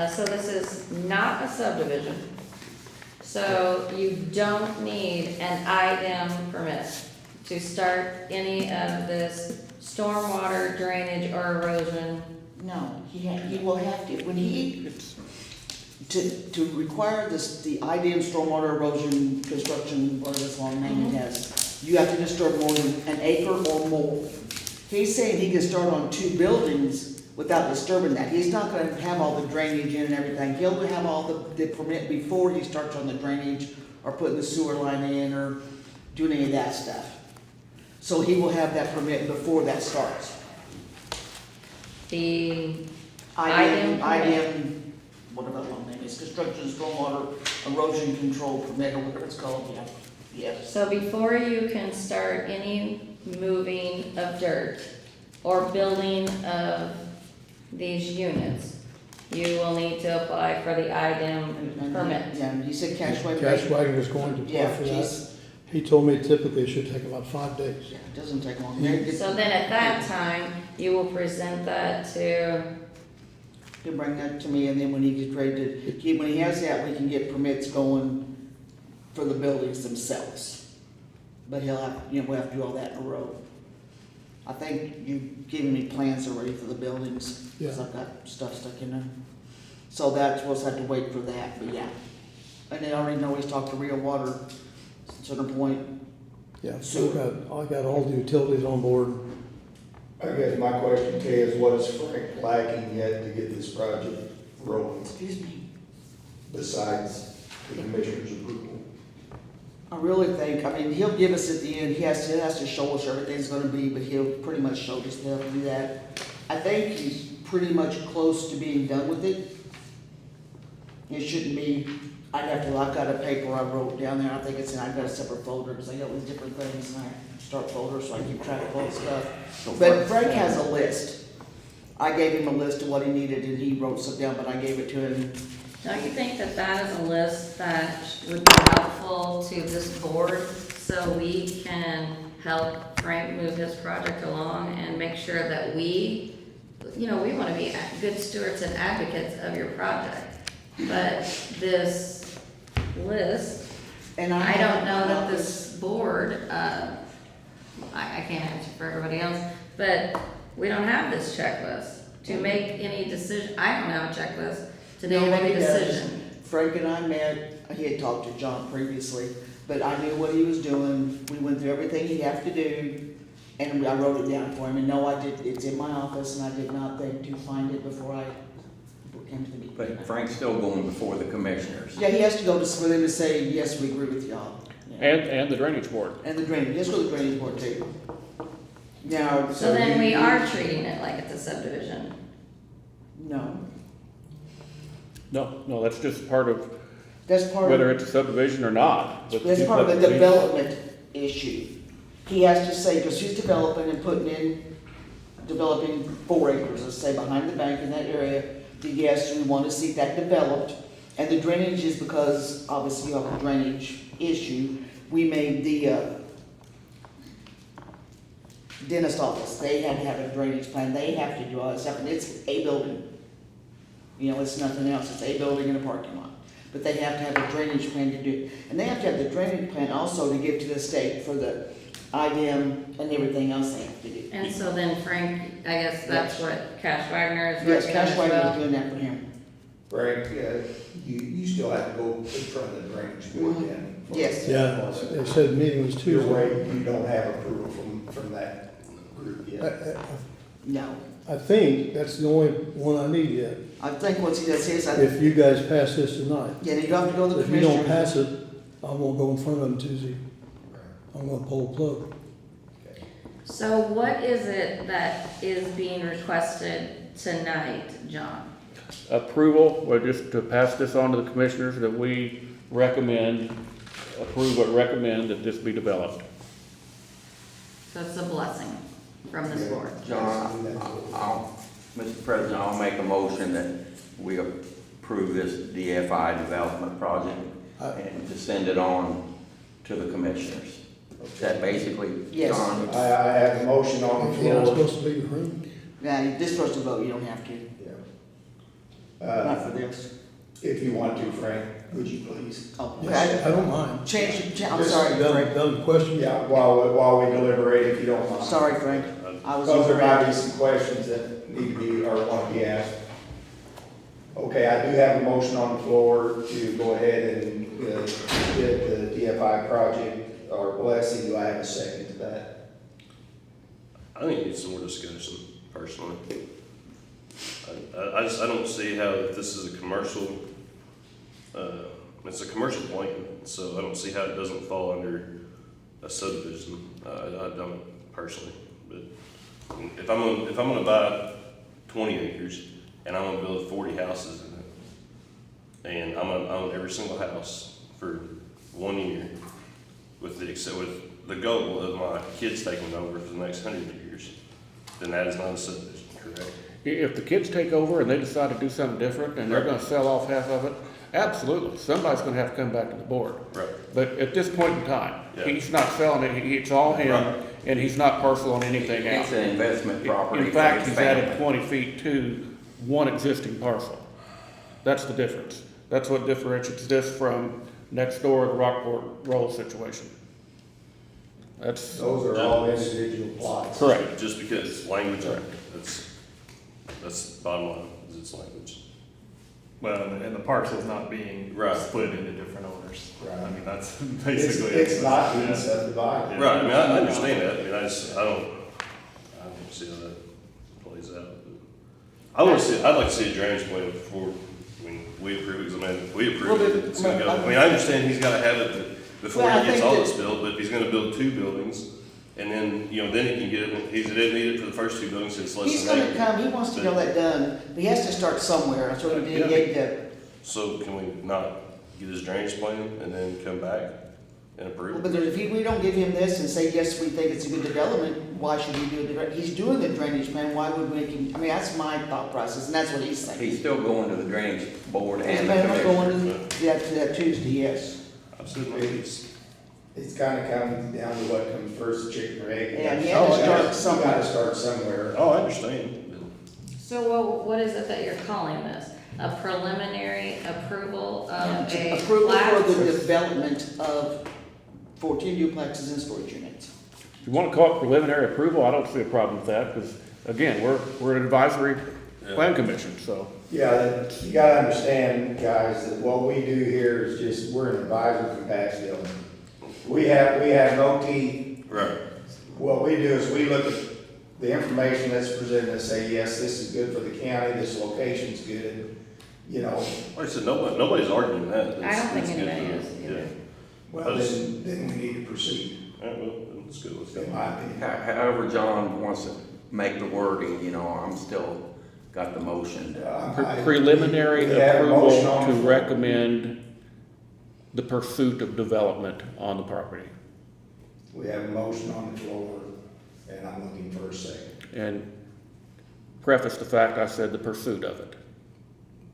So this is not a subdivision. So you don't need an IM permit to start any of this stormwater drainage or erosion. No, he will have to, when he, to require this, the IDM stormwater erosion construction, whatever this long name it has, you have to disturb more than an acre or more. He's saying he can start on 2 buildings without disturbing that. He's not gonna have all the drainage in and everything. He'll have all the permit before he starts on the drainage or putting the sewer line in or doing any of that stuff. So he will have that permit before that starts. The IDM, IDM whatever that long name is, construction stormwater erosion control permit or whatever it's called, yeah. Yes. So before you can start any moving of dirt or building of these units, you will need to apply for the IDM permit. Yeah, and he said Cash Wagner. Cash Wagner's going to apply Yeah, for that. he's, He told me typically it should take about 5 days. yeah, it doesn't take long. So then at that time, you will present that to, He'll bring that to me, and then when he gets ready to, when he has that, we can get permits going for the buildings themselves. But he'll have, we'll have to do all that in a row. I think you've given me plans already for the buildings, because Yeah. I've got stuff stuck in there. So that's, we'll just have to wait for that, but yeah. And then I already know he's talked to Rio Water, Center Point. Yeah, so I got all the utilities on board. I guess my question to you is, what is Frank lacking yet to get this project rolling, Excuse me. besides the commissioner's approval? I really think, I mean, he'll give us at the end, he has to show us everything's gonna be, but he'll pretty much show us how to do that. I think he's pretty much close to being done with it. It shouldn't be, I've got a paper I wrote down there, I think I've got a separate folder, because I got all these different things, and I start folders, so I keep track of all the stuff. But Frank has a list. I gave him a list of what he needed, and he wrote some down, but I gave it to him. Don't you think that that is a list that would be helpful to this board so we can help Frank move his project along and make sure that we want to be good stewards and advocates of your project. But this list, And I don't know that have this board, I can't answer for everybody else, but we don't have this checklist to make any decision. I don't have a checklist to make Nobody any does. decision. Frank and I met, he had talked to John previously, but I knew what he was doing. We went through everything he'd have to do, and I wrote it down for him. And no, it's in my office, and I did not think to find it before I came to the meeting. But Frank's still going before the commissioners. Yeah, he has to go for them to say, yes, we agree with y'all. Yeah. And the drainage board. And the drainage, yes, go to the drainage board too. Now, So then we are treating it like it's a subdivision. no, No, that's just part of that's part whether of, it's a subdivision or not. but that's part of the duplex- development issue. He has to say, because he's developing and developing 4 acres, let's say, behind the bank in that area, that yes, we want to see that developed. And the drainage is because, obviously, you have a drainage issue. We made the dentist office, they had to have a drainage plan, they have to do all that stuff, and it's a building. You know, it's nothing else, it's a building and a parking lot. But they have to have a drainage plan to do, and they have to have the drainage plan also to give to the state for the IDM and everything else they have to do. And so then Frank, I guess that's what Cash Wagner is Yes, working on Cash as Wagner is well. doing that for him. Frank, you still have to go in front of the drainage board then. Yes. Yeah, they said the meeting was Your Tuesday. way, you don't have approval from that group I, yet. No, I think that's the only one I need yet. I think once he does his, If you guys pass this tonight. yeah, you have to go to the If you don't commissioner. pass it, I won't go in front of them Tuesday. I'm gonna pull the plug. So what is it that is being requested tonight, John? Approval, or just to pass this on to the commissioners, that we recommend, approve or recommend that this be developed. So it's a blessing from this board. John, Mr. President, I'll make a motion that we approve this DFI development project and to send it on to the commissioners. Is that basically, Yes. John? I have a motion on the You're not floor. supposed to be approved. Yeah, this first to vote, you don't have to, Yeah. not for this. If you want to, Frank, would you please? Oh, Yes, I don't mind. I'm sorry, Frank. Done question? Yeah, while we deliberate, if you don't mind. Sorry, Frank. I was Because there might be over. some questions that need to be, or want to be asked. Okay, I do have a motion on the floor to go ahead and get the DFI project, or blessing. Do I have a second to that? I think it needs some more discussion, personally. I don't see how if this is a commercial, it's a commercial plan, so I don't see how it doesn't fall under a subdivision. I don't personally, but if I'm gonna buy 20 acres and I'm gonna build 40 houses in it, and I'm gonna own every single house for 1 year, with the goal of my kids taking over for the next 100 years, then that is not a subdivision, correct? If the kids take over and they decide to do something different and they're gonna sell off half of it, absolutely, somebody's gonna have to come back to the board. Right. But at this point in time, Yeah. he's not selling it, it's all him, Right. and he's not parceling anything out. It's an investment property. In fact, for he's his added family. 20 feet to one existing parcel. That's the difference. That's what differentiates this from next door, the Rockport Roll situation. That's Those are all individual plots. correct. Just because language, that's the bottom line, is it's language. Well, and the parcel's not being Right. split into different owners. Right. I mean, that's It's, basically. it's not being Yeah. subdivided. Yeah. Right, I mean, I understand that, I mean, I don't see how that plays out. I'd like to see a drainage plan before, I mean, we approve it, 'cause I mean, if we approve it, it's gonna go, I mean, I understand he's gotta have it before Well, I he gets think all that- this built, but if he's gonna build 2 buildings, and then, then he can get it, he doesn't need it for the first 2 buildings, it's less He's than gonna that. come, he wants to get all that done, but he has to start somewhere, that's what he Yeah. did, that. So can we not get his drainage plan and then come back and approve it? But if we don't give him this and say, yes, we think it's a good development, why should we do it? He's doing the drainage plan, why would we make him, I mean, that's my thought process, and that's what he's saying. He's still going to the drainage board He's and the planning on going commission. to that Tuesday, yes. Absolutely. It's kind of comes down to what comes first, chicken or egg. Yeah, he had to start You somewhere. gotta start somewhere. Oh, I understand. So what is it that you're calling this? A preliminary approval of a Approval plat? for the development of 14 duplexes and storage units. If you want to call it preliminary approval, I don't see a problem with that, because again, we're an advisory plan commission, so. Yeah, you gotta understand, guys, that what we do here is just, we're an advisory capacity. We have no teeth. Right. What we do is we look at the information that's presented and say, yes, this is good for the county, this location's good, Like I said, nobody's arguing that. I don't think It's good anybody for- is either. well, then we need to proceed, Yeah, all right, well, that's good, let's go. in my opinion. However John wants to make the wording, I'm still got the motion. Preliminary We have a approval motion on to the floor. recommend the pursuit of development on the property. We have a motion on the floor, and I'm looking for a second. And preface the fact I said the pursuit of it.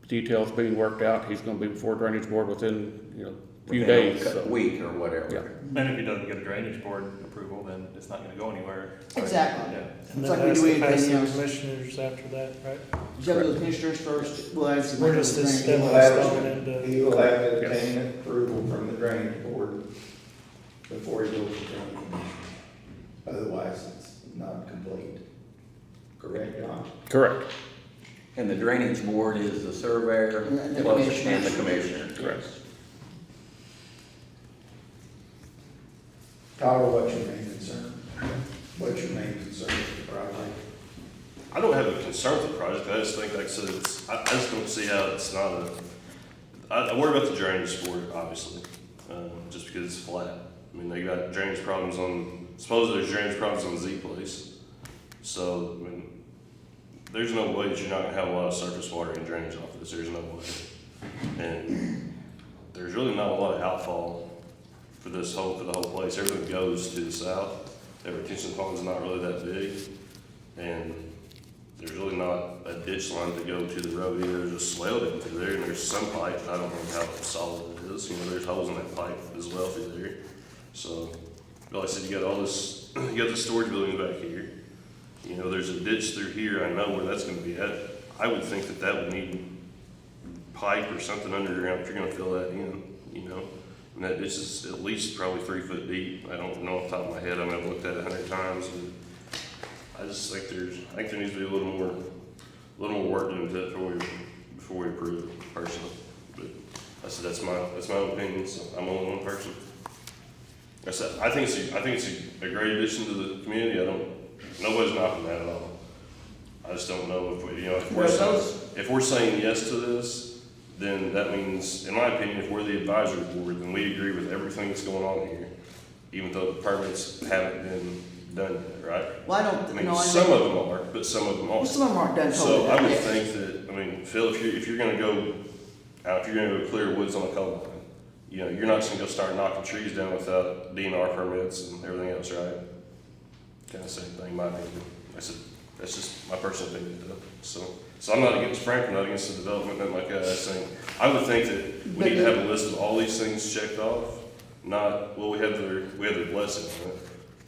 Details being worked out, he's gonna be before drainage board within, a few Within days, a so. week or whatever. Yeah. And if he doesn't get a drainage board approval, then it's not gonna go anywhere. Exactly. Yeah. And It's then like we has do to pass anything the else. commissioners after that, right? You have the commissioners first, well, I see. We're just a He step will by have- step into. He will have to obtain approval from the drainage board before he goes to drainage commission. Otherwise, it's not complete. Correct, John? Correct. And the drainage board is the surveyor And the plus- commissioner. and the commissioner. Correct. Tyler, what's your main concern? What's your main concern with the project? I don't have a concern with the project, I just think, like I said, I just don't see how it's not I worry about the drainage board, obviously, just because it's flat. I mean, they got drainage problems supposedly there's drainage problems on Z Place. So, I mean, there's no way that you're not gonna have a lot of surface water and drainage off of this, there's no way. And there's really not a lot of outfall for the whole place, everything goes to the south. That retention pond's not really that big, and there's really not a ditch line to go to the road either, there's a swale down through there, and there's some pipe, I don't know how solid it is, there's holes in that pipe as well through there. So, like I said, you got all this, you got the storage buildings back here, there's a ditch through here, I know where that's gonna be at. I would think that would need pipe or something underground if you're gonna fill that in, And that ditch is at least probably 3 foot deep, I don't know off the top of my head, I've looked at it 100 times, but I just think there needs to be a little more work done to it before we approve it personally. But I said, that's my own opinion, so I'm only one person. I said, I think it's a great addition to the community, nobody's knocking that at all. I just don't know if we're saying yes to this, then that means, in my opinion, if we're the advisory board, then we agree with everything that's going on here, even though the permits haven't been done yet, right? Well, I don't, I mean, no, I some think, of them are, but some of them aren't. some of them aren't done So totally. I would Yeah. think that, Phil, if you're gonna go clear woods on a coal line, you're not just gonna go start knocking trees down without DNR permits and everything else, right? Kinda same thing, in my opinion. I said, that's just my personal opinion though, so I'm not against Frank, I'm not against the development, nothing like that, I think, I would think that we need to have a list of all these things checked off, not, well, we have their blessing on it,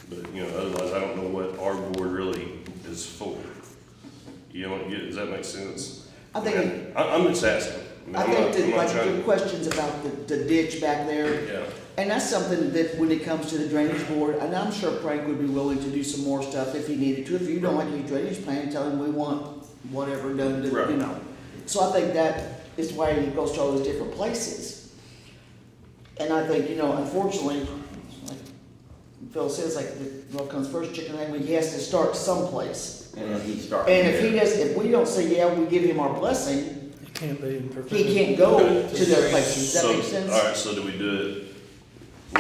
but, otherwise, I don't know what our board really is for. Does that make sense? I think, I'm just asking. I I'm think not that, like, trying your questions about the ditch back there, Yeah, And that's something that when it comes to the drainage board, and I'm sure Frank would be willing to do some more stuff if he needed to. If you don't like your drainage plan, tell him we want whatever done to, Right. you know. So I think that is why he goes to all those different places. And I think, you know, unfortunately, like Phil says, like, what comes first, chicken and egg, he has to start someplace. And then he starts. And if he does, if we don't say, yeah, we give him our blessing, It can't be he can't go to their places. Does that make sense? All right, so do we do it,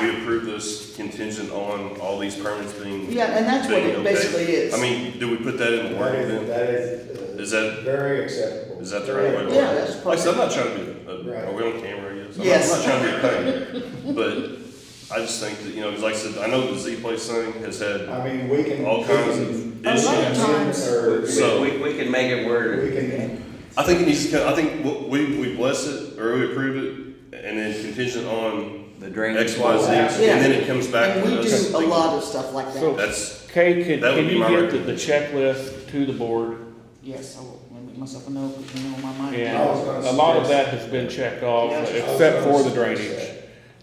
we approve this contingent on all these permits being? Yeah, and that's what being it okay? basically is. I mean, do we put that in the wording then? That Is that- very acceptable. Is that the right way to Yeah, work that's it? Like I said, I'm not trying to be, Right. are we on camera, yes? Yes. I'm not trying to be a pain, but I just think that, you know, 'cause like I said, I know the Z Place thing has had I mean, we can. all kinds of A lot of issues. times- Or So- We can make it where. we can, I think it needs to, I think we bless it, or we approve it, and then contingent on The drainage. X, Y, Z, Yeah. and then it comes back And to we us. do a lot of stuff like So- that. That's, Kay, can That would be you my get the checklist to the board? Yes, I will, let me make myself a note, because you know my mind. And I was gonna a lot of suggest- that has been checked off, Yeah. except for the I was gonna drainage. suggest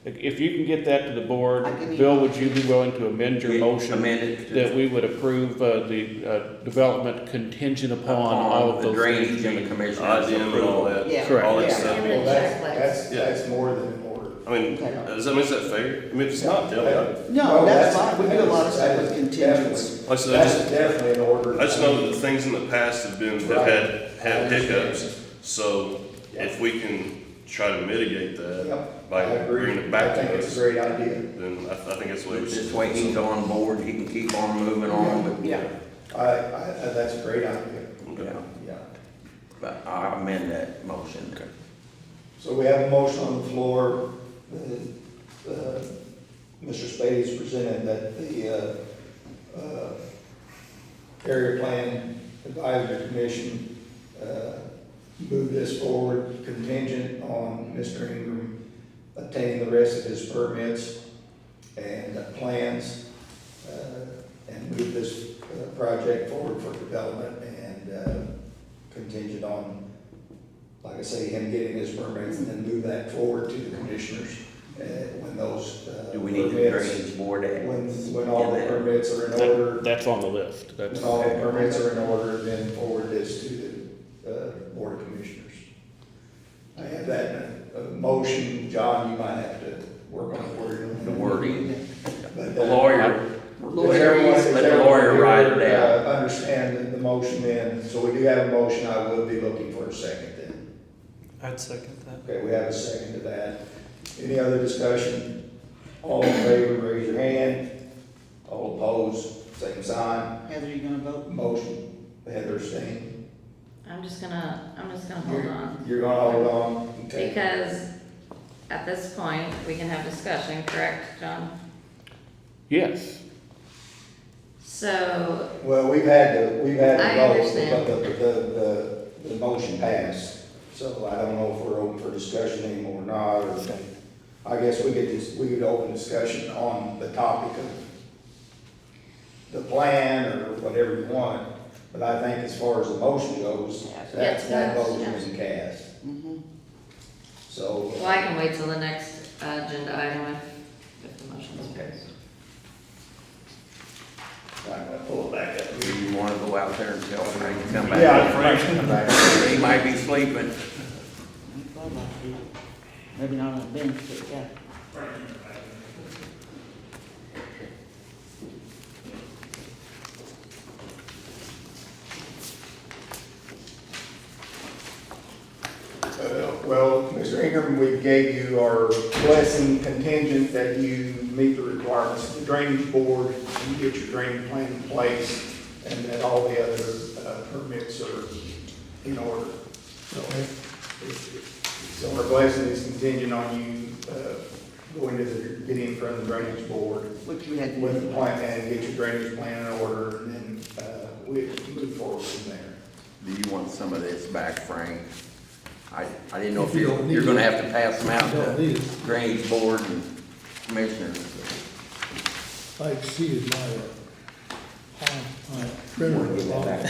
If you can get that to the board, I can Bill, would you be willing to amend your motion Amended that we would approve the development contingent upon all of the those drainage things and the being? commissioner's IDM and all approval. that. Yeah. Correct. All that Yeah. stuff. And Well, then that's, checklist. that's more than in order. I mean, Okay. is that's fair? I mean, if it's not, tell me. No, that's fine, we do a lot of stuff with That is contingents. Like I said, That's definitely in order. I just know that things in the past have been, have had hiccups, so if we can try to mitigate that Yep, by I agree. bringing it back I think to it's us, a great idea. then I think that's the way we should. This way he's on board, he can keep on moving on, but. Yeah. That's a great idea. Yeah, Yeah. but I amend that motion. So we have a motion on the floor. Mr. Spady's presented that the area plan advisory commission move this forward contingent on Mr. Ingram obtaining the rest of his permits and plans, and move this project forward for development and contingent on, like I say, him getting his permits and then move that forward to the commissioners when those Do we need the permits, drainage board to? when all the permits are in order, That's on the list. when That's, all the permits are in order, then forward this to the board of commissioners. I have that in a motion. John, you might have to work on The wording. But, The lawyer. Does everyone- Let does the lawyer everyone write it here, out. Understand the motion then, so we do have a motion, I will be looking for a second then. I'd second that. Okay, we have a second to that. Any other discussion? All in favor, raise your hand. All opposed, same sign. Heather, you gonna vote? Motion, Heather abstained. I'm just gonna hold on. You're gonna hold on? Okay. Because at this point, we can have discussion, correct, John? yes. So, Well, we've had I the vote, understand. but the motion passed. So I don't know if we're open for discussion anymore or not, or I guess we could open discussion on the topic of the plan or whatever you want. But I think as far as the motion goes, that Yes, vote yes. has been cast. Mm-hmm. So. well, I can wait till the next agenda item if the motion's passed. I'm gonna pull it back up. Do you wanna go out there and tell Frank to come back? Yeah, Frank's coming back. He might be sleeping. Maybe not on a bench, but yeah. Well, Mr. Ingram, we gave you our blessing contingent that you meet the requirements of the drainage board, and you get your drainage plan in place, and that all the other permits are in order. So our blessing is contingent on you going to getting in front of the drainage board Which we had to with the do. plan, and get your drainage plan in order, and then we move forward from there. Do you want some of this back, Frank? I didn't know if If you don't need you're gonna it. have to pass them out Don't to need it. drainage board and commissioners. I exceeded my You printer. wanna give that back to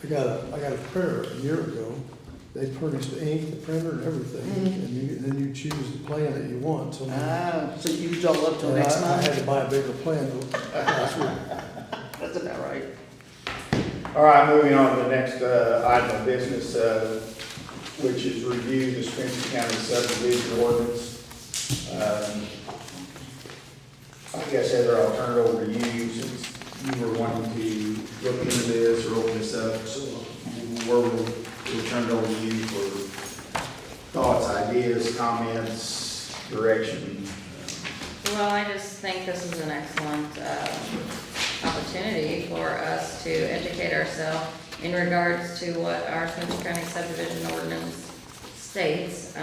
him? I got a printer a year ago they furnish the ink, the printer and everything, and then you choose the plan that you want, so. So you used all up till And next I had month? to buy a bigger plan last week. That's about right. All right, moving on to the next item of business, which is review the Spencer County subdivision ordinance. I guess, Heather, I'll turn it over to you since you were wanting to look into this or open this up. So we'll turn it over to you for thoughts, ideas, comments, direction. Well, I just think this is an excellent opportunity for us to educate ourselves in regards to what our Spencer County subdivision ordinance states.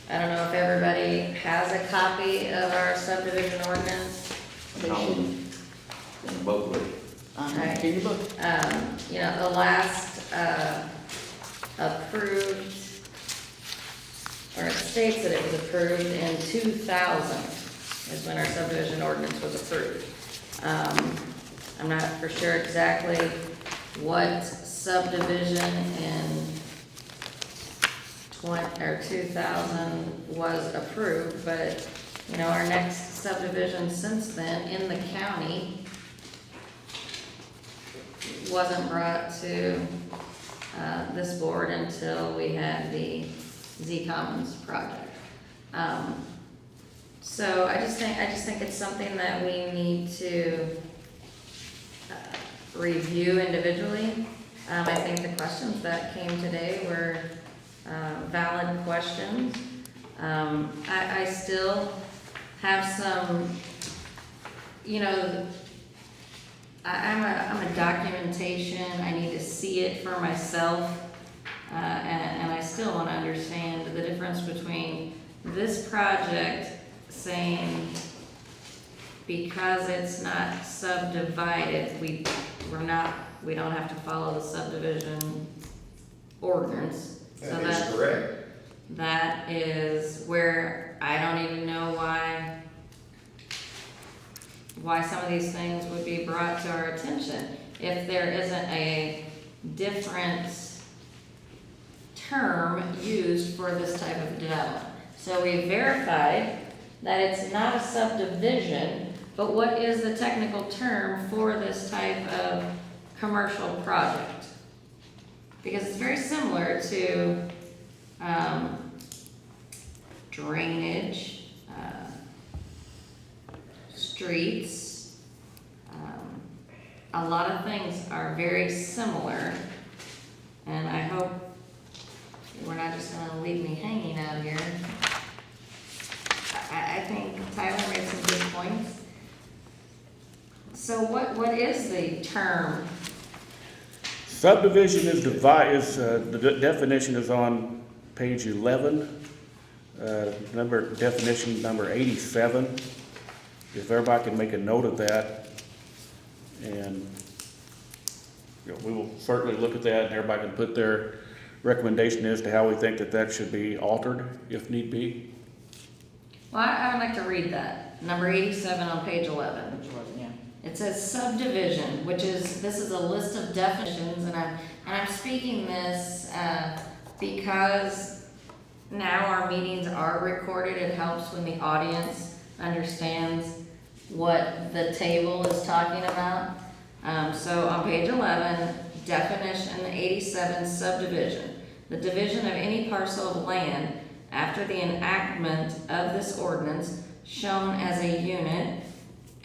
I don't know if everybody has a copy of our subdivision ordinance. In the booklet. Okay. Can you look? You know, the last approved, or it states that it was approved in 2000 is when our subdivision ordinance was approved. I'm not for sure exactly what subdivision in 2000 was approved, but, you know, our next subdivision since then in the county wasn't brought to this board until we had the Z Commons project. So I just think it's something that we need to review individually. I think the questions that came today were valid questions. I still have some, you know, I'm a documentation, I need to see it for myself, and I still want to understand the difference between this project saying because it's not subdivided, we don't have to follow the subdivision ordinance. So That is correct. that is where I don't even know why some of these things would be brought to our attention if there isn't a different term used for this type of development. So we verified that it's not a subdivision, but what is the technical term for this type of commercial project? Because it's very similar to drainage, streets. A lot of things are very similar, and I hope we're not just gonna leave me hanging out here. I think Tyler made some good points. So what is the term? Subdivision is the definition is on page 11, definition number 87. If everybody can make a note of that, and, you know, we will certainly look at that, and everybody can put their recommendation as to how we think that should be altered, if need be. Well, I would like to read that, number 87 on page 11. Which was, yeah. It says subdivision, this is a list of definitions, and I'm speaking this because now our meetings are recorded. It helps when the audience understands what the table is talking about. So on page 11, definition 87, subdivision. The division of any parcel of land after the enactment of this ordinance shown as a unit,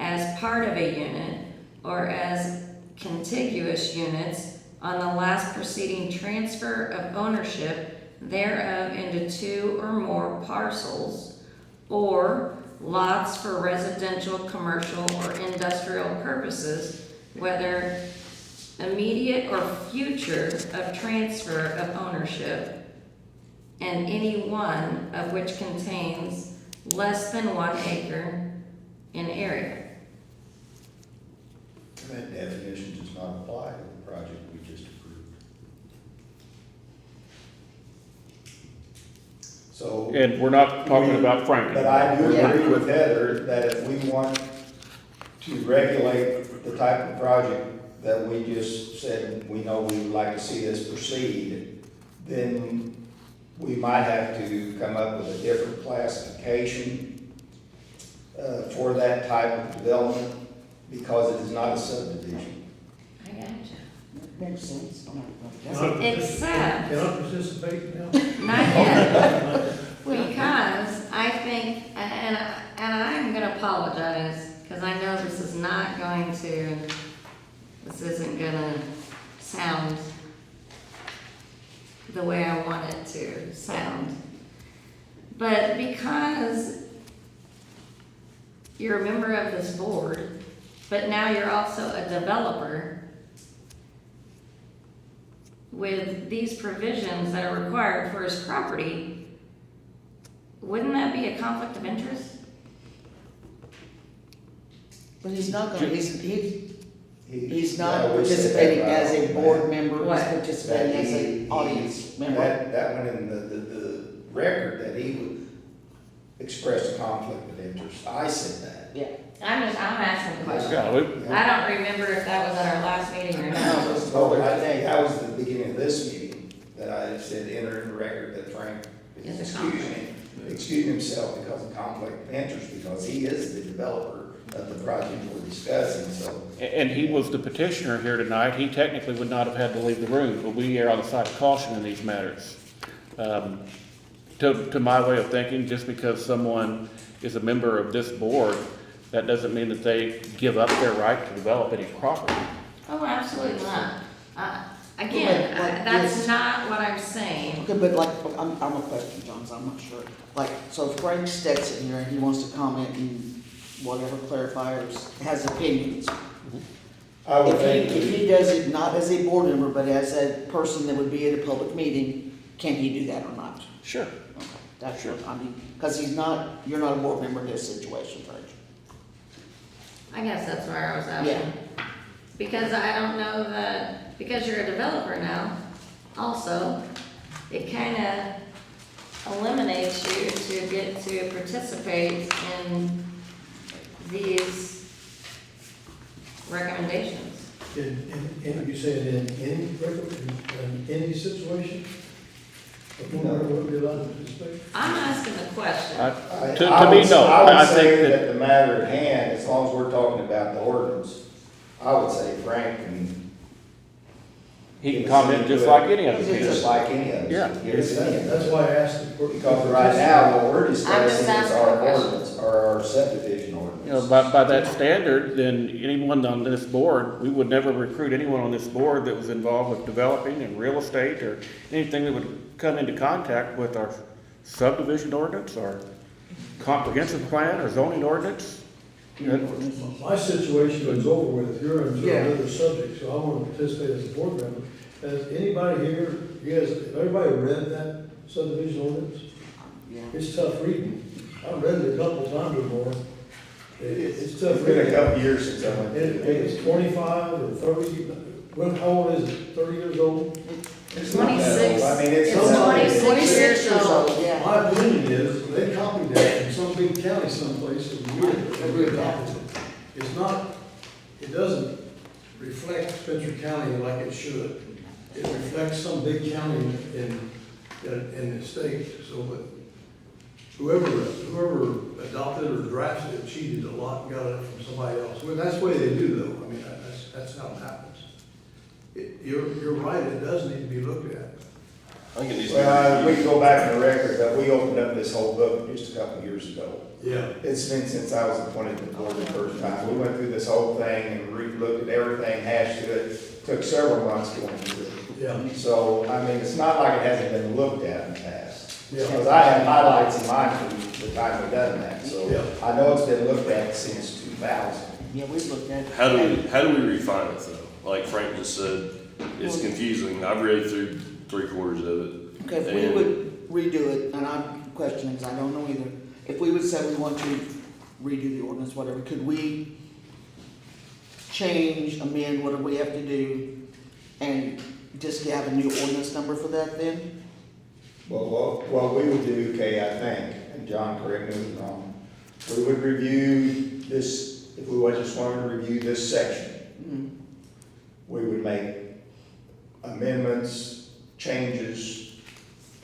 as part of a unit, or as contiguous units on the last preceding transfer of ownership thereof into two or more parcels, or lots for residential, commercial, or industrial purposes, whether immediate or future of transfer of ownership, and any one of which contains less than 1 acre in area. That definition does not apply to the project we just approved. So. And we're not talking about Franklin. But I do Yeah. agree with Heather that if we want to regulate the type of project that we just said, we know we would like to see this proceed, then we might have to come up with a different classification for that type of development, because it is not a subdivision. I gotcha. Makes sense. Except, Can I participate now? not yet, because I think, and I'm gonna apologize, because I know this is not going to, this isn't gonna sound the way I want it to sound. But because you're a member of this board, but now you're also a developer, with these provisions that are required for his property, wouldn't that be a conflict of interest? But he's not gonna, he's not Yeah, we said participating that as right a off board the bat. member, What? he's participating as an audience member. That went in the record, that he would express a conflict of interest. I said that. Yeah. I'm asking a question. Yeah, I don't remember if that was at our last meeting or No, not. it was Oh, earlier I today. think that was the beginning of this meeting, that I said enter in the record that Frank Is a excused himself because of conflict of interest, because he is the developer of the project we're discussing, so. and he was the petitioner here tonight. He technically would not have had to leave the room, but we err on the side of caution in these matters. To my way of thinking, just because someone is a member of this board, that doesn't mean that they give up their right to develop any property. Oh, absolutely not. Again, Like that's this. not what I'm saying. Okay, but like, I'm a question, John, so I'm not sure. Like, so Frank Stetson here, and he wants to comment and whatever clarifiers, has opinions. I would If think, he does it not as a board member, but as a person that would be at a public meeting, can he do that or not? Sure. Okay, that's what, I mean, because you're not a board member in this situation, Frank. I guess that's where I was asking. Because I don't know that, because you're a developer now, also, it kind of eliminates you to get to participate in these recommendations. In, you said in any situation? A board member would be allowed to participate? I'm asking the question. To me, no. I I would say think that the matter at hand, as long as we're talking about the ordinance, I would say Frank can. he can comment just like any other Just citizen. like any of us. Yeah. Give us any of That's us. why I asked. Because right now, what we're discussing is asking our a question. ordinance, or our subdivision You know, ordinance. by that standard, then anyone on this board, we would never recruit anyone on this board that was involved with developing in real estate or anything that would come into contact with our subdivision ordinance or comprehensive plan or zoning ordinance. My situation is over with, you're into Yeah. another subject, so I want to participate as a board member. Has anybody here, have everybody read that subdivision ordinance? Yeah. It's tough reading. I've read it a couple times or more. It's tough It's been a reading. couple years since I went And through it. it's 25 or 30, how old is it? 30 years old? It's not that old. I mean, it's. It's 26 years old. Yeah. My opinion is, they copied that from some big county someplace, and we Agree with that. adopted it. It's not, it doesn't reflect Spencer County like it should. It reflects some big county in the state, so that whoever adopted or drafted it cheated a lot and got it from somebody else. Well, that's the way they do though, I mean, that's how it happens. You're right, it does need to be looked at. I think it needs to be. Well, we can go back in the record, but we opened up this whole book just a couple years ago. Yeah. It's been since I was appointed to the board the first time. We went through this whole thing and re-looked at everything, hashed it. Took several months going through it. Yeah. So, I mean, it's not like it hasn't been looked at in the past. Yeah. Because I have highlights in mind from the time we've done that, so Yeah. I know it's been looked at since 2000. Yeah, we've looked at it. How do we refine it though? Like Frank just said, it's confusing. I've read through 3/4 of it. Okay, if we would redo it, and I'm questioning, because I don't know either, if we would say we want to redo the ordinance, whatever, could we change, amend, whatever we have to do, and just have a new ordinance number for that then? Well, what we would do, Kay, I think, and John, correct me if I'm wrong, we would review this, if we just wanted to review this section, Mhm. we would make amendments, changes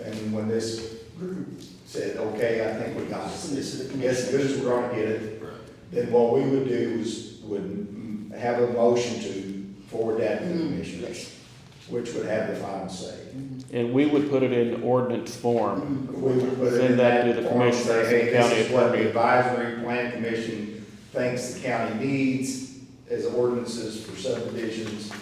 And when this group said, okay, I think we got Send this to the this, as good as we're gonna get it, then what we would do is, would have a motion to forward that to the commissioners, which would have the final say. And we would put it in ordinance form. We would put it Send in that to that the form and commissioners say, and hey, county this is what attorney. the advisory plan commission thinks the county needs as ordinances for subdivisions.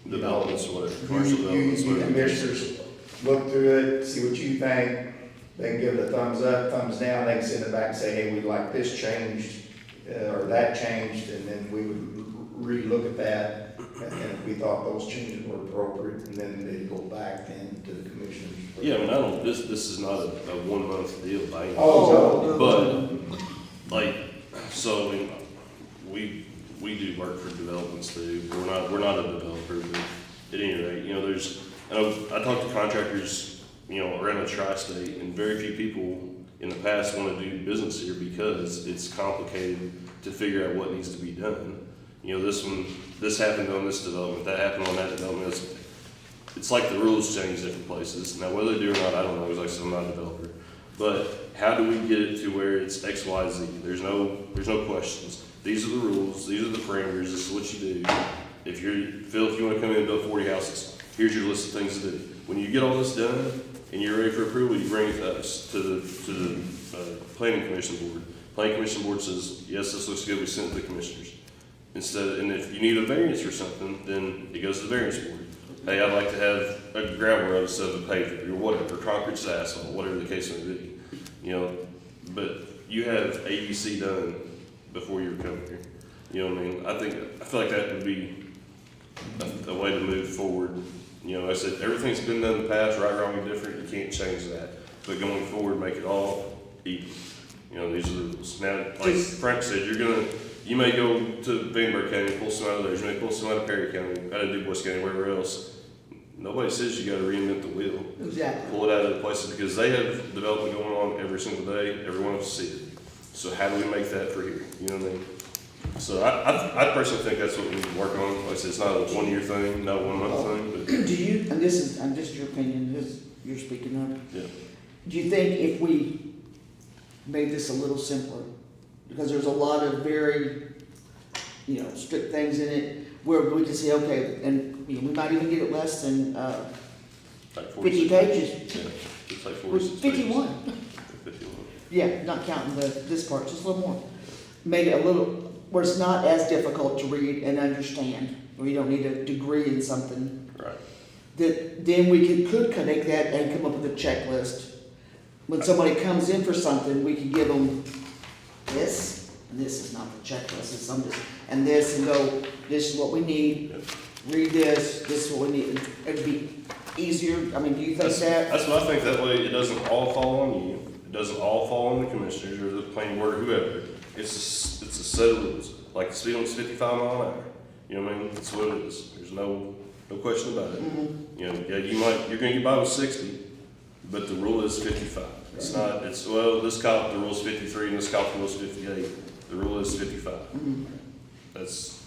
Developments, or whatever, commercial You developments, whatever. commissioners look through it, see what you think, they can give it a thumbs up, thumbs down, they can send it back and say, hey, we'd like this changed, or that changed, and then we would re-look at that, and if we thought those changes were appropriate, and then they'd go back then to the commissioners. Yeah, I mean, I don't, this is not a 1 month deal by any means. Oh, But, like, so, I mean, we do work for developments too. We're not a developer, but at any rate, you know, I talk to contractors, you know, around the tri-state, and very few people in the past want to do business here because it's complicated to figure out what needs to be done. You know, this happened on this development, that happened on that development. It's like the rules change different places. Now, whether they do or not, I don't know, because like I said, I'm not a developer. But how do we get it to where it's X, Y, Z? There's no questions. These are the rules, these are the parameters, this is what you do. If you want to come in and build 40 houses, here's your list of things to do. When you get all this done and you're ready for approval, you bring it to us, to the planning commission board. Planning commission board says, yes, this looks good, we send it to the commissioners. And if you need a variance for something, then it goes to the variance board. Hey, I'd like to have a gravel road instead of a paved or whatever, concrete to asphalt, whatever the case may be. You know, but you have ABC done before you come here. You know what I mean? I feel like that would be a way to move forward. You know, like I said, everything's been done in the past, right, wrong, and different, you can't change that. But going forward, make it all equal. You know, these are the rules. Now, like Frank said, you may go to Vandenberg County, pull some out of there, you may pull some out of Perry County, out of DuBois County, wherever else. Nobody says you gotta reinvent the wheel. Exactly. Pull it out of the places, because they have development going on every single day, every one of us see it. So how do we make that for here? You know what I mean? So I personally think that's what we need to work on. Like I said, it's not a 1 year thing, not a 1 month thing, but Do you, and this is, and just your opinion, this, you're speaking of, yeah. do you think if we made this a little simpler, because there's a lot of very, you know, strict things in it, where we can say, okay, and we might even get it less than, Like 50 46 pages? Yeah, it's like Or 46 pages. 51. 51. Yeah, not counting this part, just a little more. Made it a little, where it's not as difficult to read and understand, where you don't need a degree in something. Right. That then we could connect that and come up with a checklist. When somebody comes in for something, we can give them this, and this is not the checklist, it's some just, and this, and go, this is what we need, read this is what we need. It'd be easier, I mean, do you think that? That's what I think, that way it doesn't all fall on you, it doesn't all fall on the commissioners or the planning board or whoever. It's a set of rules, like the speed limit's 55 mile an hour, you know what I mean, that's what it is, there's no question about it. You know, yeah, you're gonna get by with 60, but the rule is 55. It's not, well, this cop, the rule's 53, and this cop, the rule's 58, the rule is 55. That's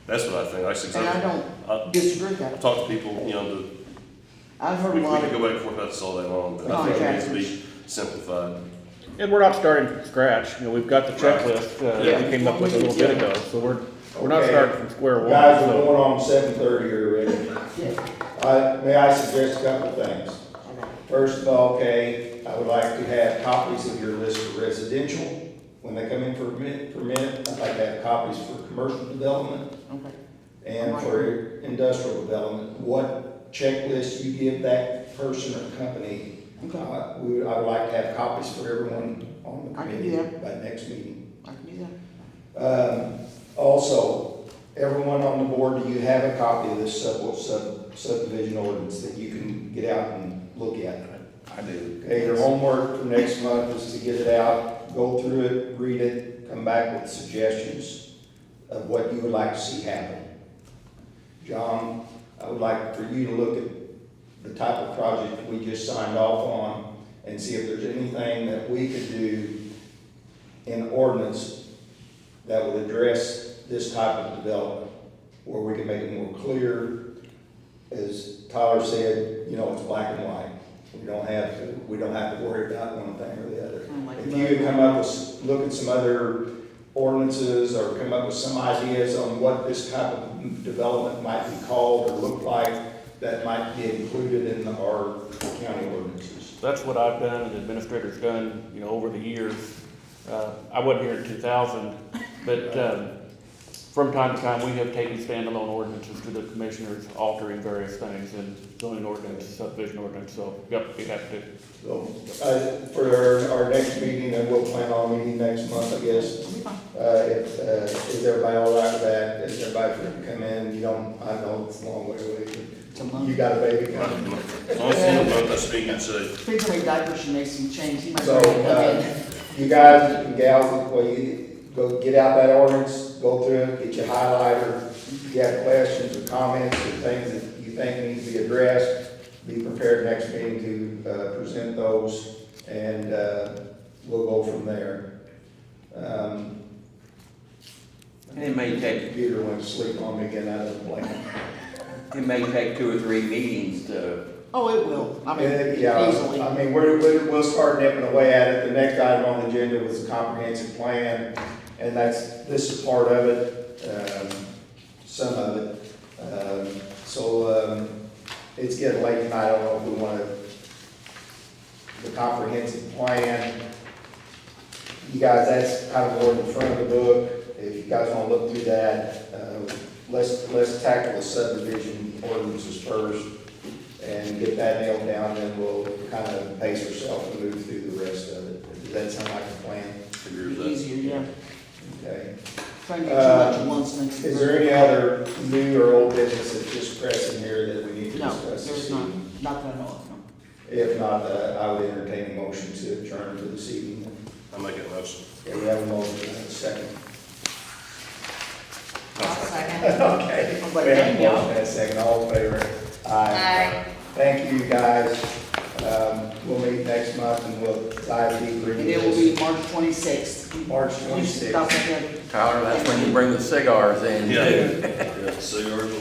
what I think. And I don't disagree with I've that. talked to people, you know, I've heard we a lot could of go back and forth about this all day long, but I think it needs to be simplified. And we're not starting from scratch, you know, we've got the checklist, that we came up with a little bit ago, so we're not Okay. starting from square one. Guys, we're so- going on 7:30 already. May I suggest a couple of things? First of all, okay, I would like to have copies of your list for residential. When they come in for permit, I'd like to have copies for commercial development Okay. and for industrial development. What checklist you give that person or company, I would like to have copies for everyone on the I can do committee by next meeting. I can do that. Also, everyone on the board, do you have a copy of this subdivision ordinance that you can get out and look at? I do. Okay, your homework for next month is to get it out, go through it, read it, come back with suggestions of what you would like to see happen. John, I would like for you to look at the type of project that we just signed off on and see if there's anything that we could do in ordinance that would address this type of development, where we can make it more clear. As Tyler said, you know, it's black and white. We don't have to worry about one thing or the other. Kinda like If you could come up with, look at some other ordinances or come up with some ideas on what this type of development might be called or look like, that might be included in our county ordinances. That's what I've done and the administrator's done, you know, over the years. I wasn't here in 2000, but from time to time, we have taken standalone ordinances to the commissioners altering various things in zoning ordinance, subdivision ordinance, so, yep, we have to. So, for our next meeting, and we'll plan on meeting next month, I guess. It'll be fine. Is everybody all right with that? Is everybody free to come in? You don't, I know it's a long way away, It's a but month. you got a baby coming. As long as the month I speak, it's a, Depends how many diapers she makes and change, he might So, come in. you guys and gals, well, you go get out that ordinance, go through it, get your highlighter. If you have questions or comments or things that you think need to be addressed, be prepared next meeting to present those, and we'll go from there. It may take, Computer went to sleep on me again, I don't blame him. it may take 2 or 3 meetings to, Oh, it will, I mean, Yeah, easily. I mean, we'll start nipping away at it. The next item on the agenda was the comprehensive plan, and this is part of it, some of it. It's getting late tonight, I don't know if we want the comprehensive plan. You guys, that's kind of more in front of the book. If you guys want to look through that, let's tackle the subdivision ordinances first and get that nailed down, then we'll kind of pace ourselves and move through the rest of it. Does that sound like a plan? agree with that. Easier, yeah. Okay. Trying to get too much at once makes it. Is there any other new or old business that's just pressing here that we need to No, discuss? there's this not, evening? not that I know of, no. If not, I would entertain a motion to adjourn for this evening. I'll make a motion. Okay, we have a motion and a second. I'll second. Okay. I'm like, We have a dang, y'all. motion and a second, all in favor? Aye. Thank you, guys. We'll meet next month and we'll dive deeper into And it will this. be March 26th. March Stop 26th. right there. Tyler, that's when you bring the cigars in. Yeah. too. Yeah, cigars will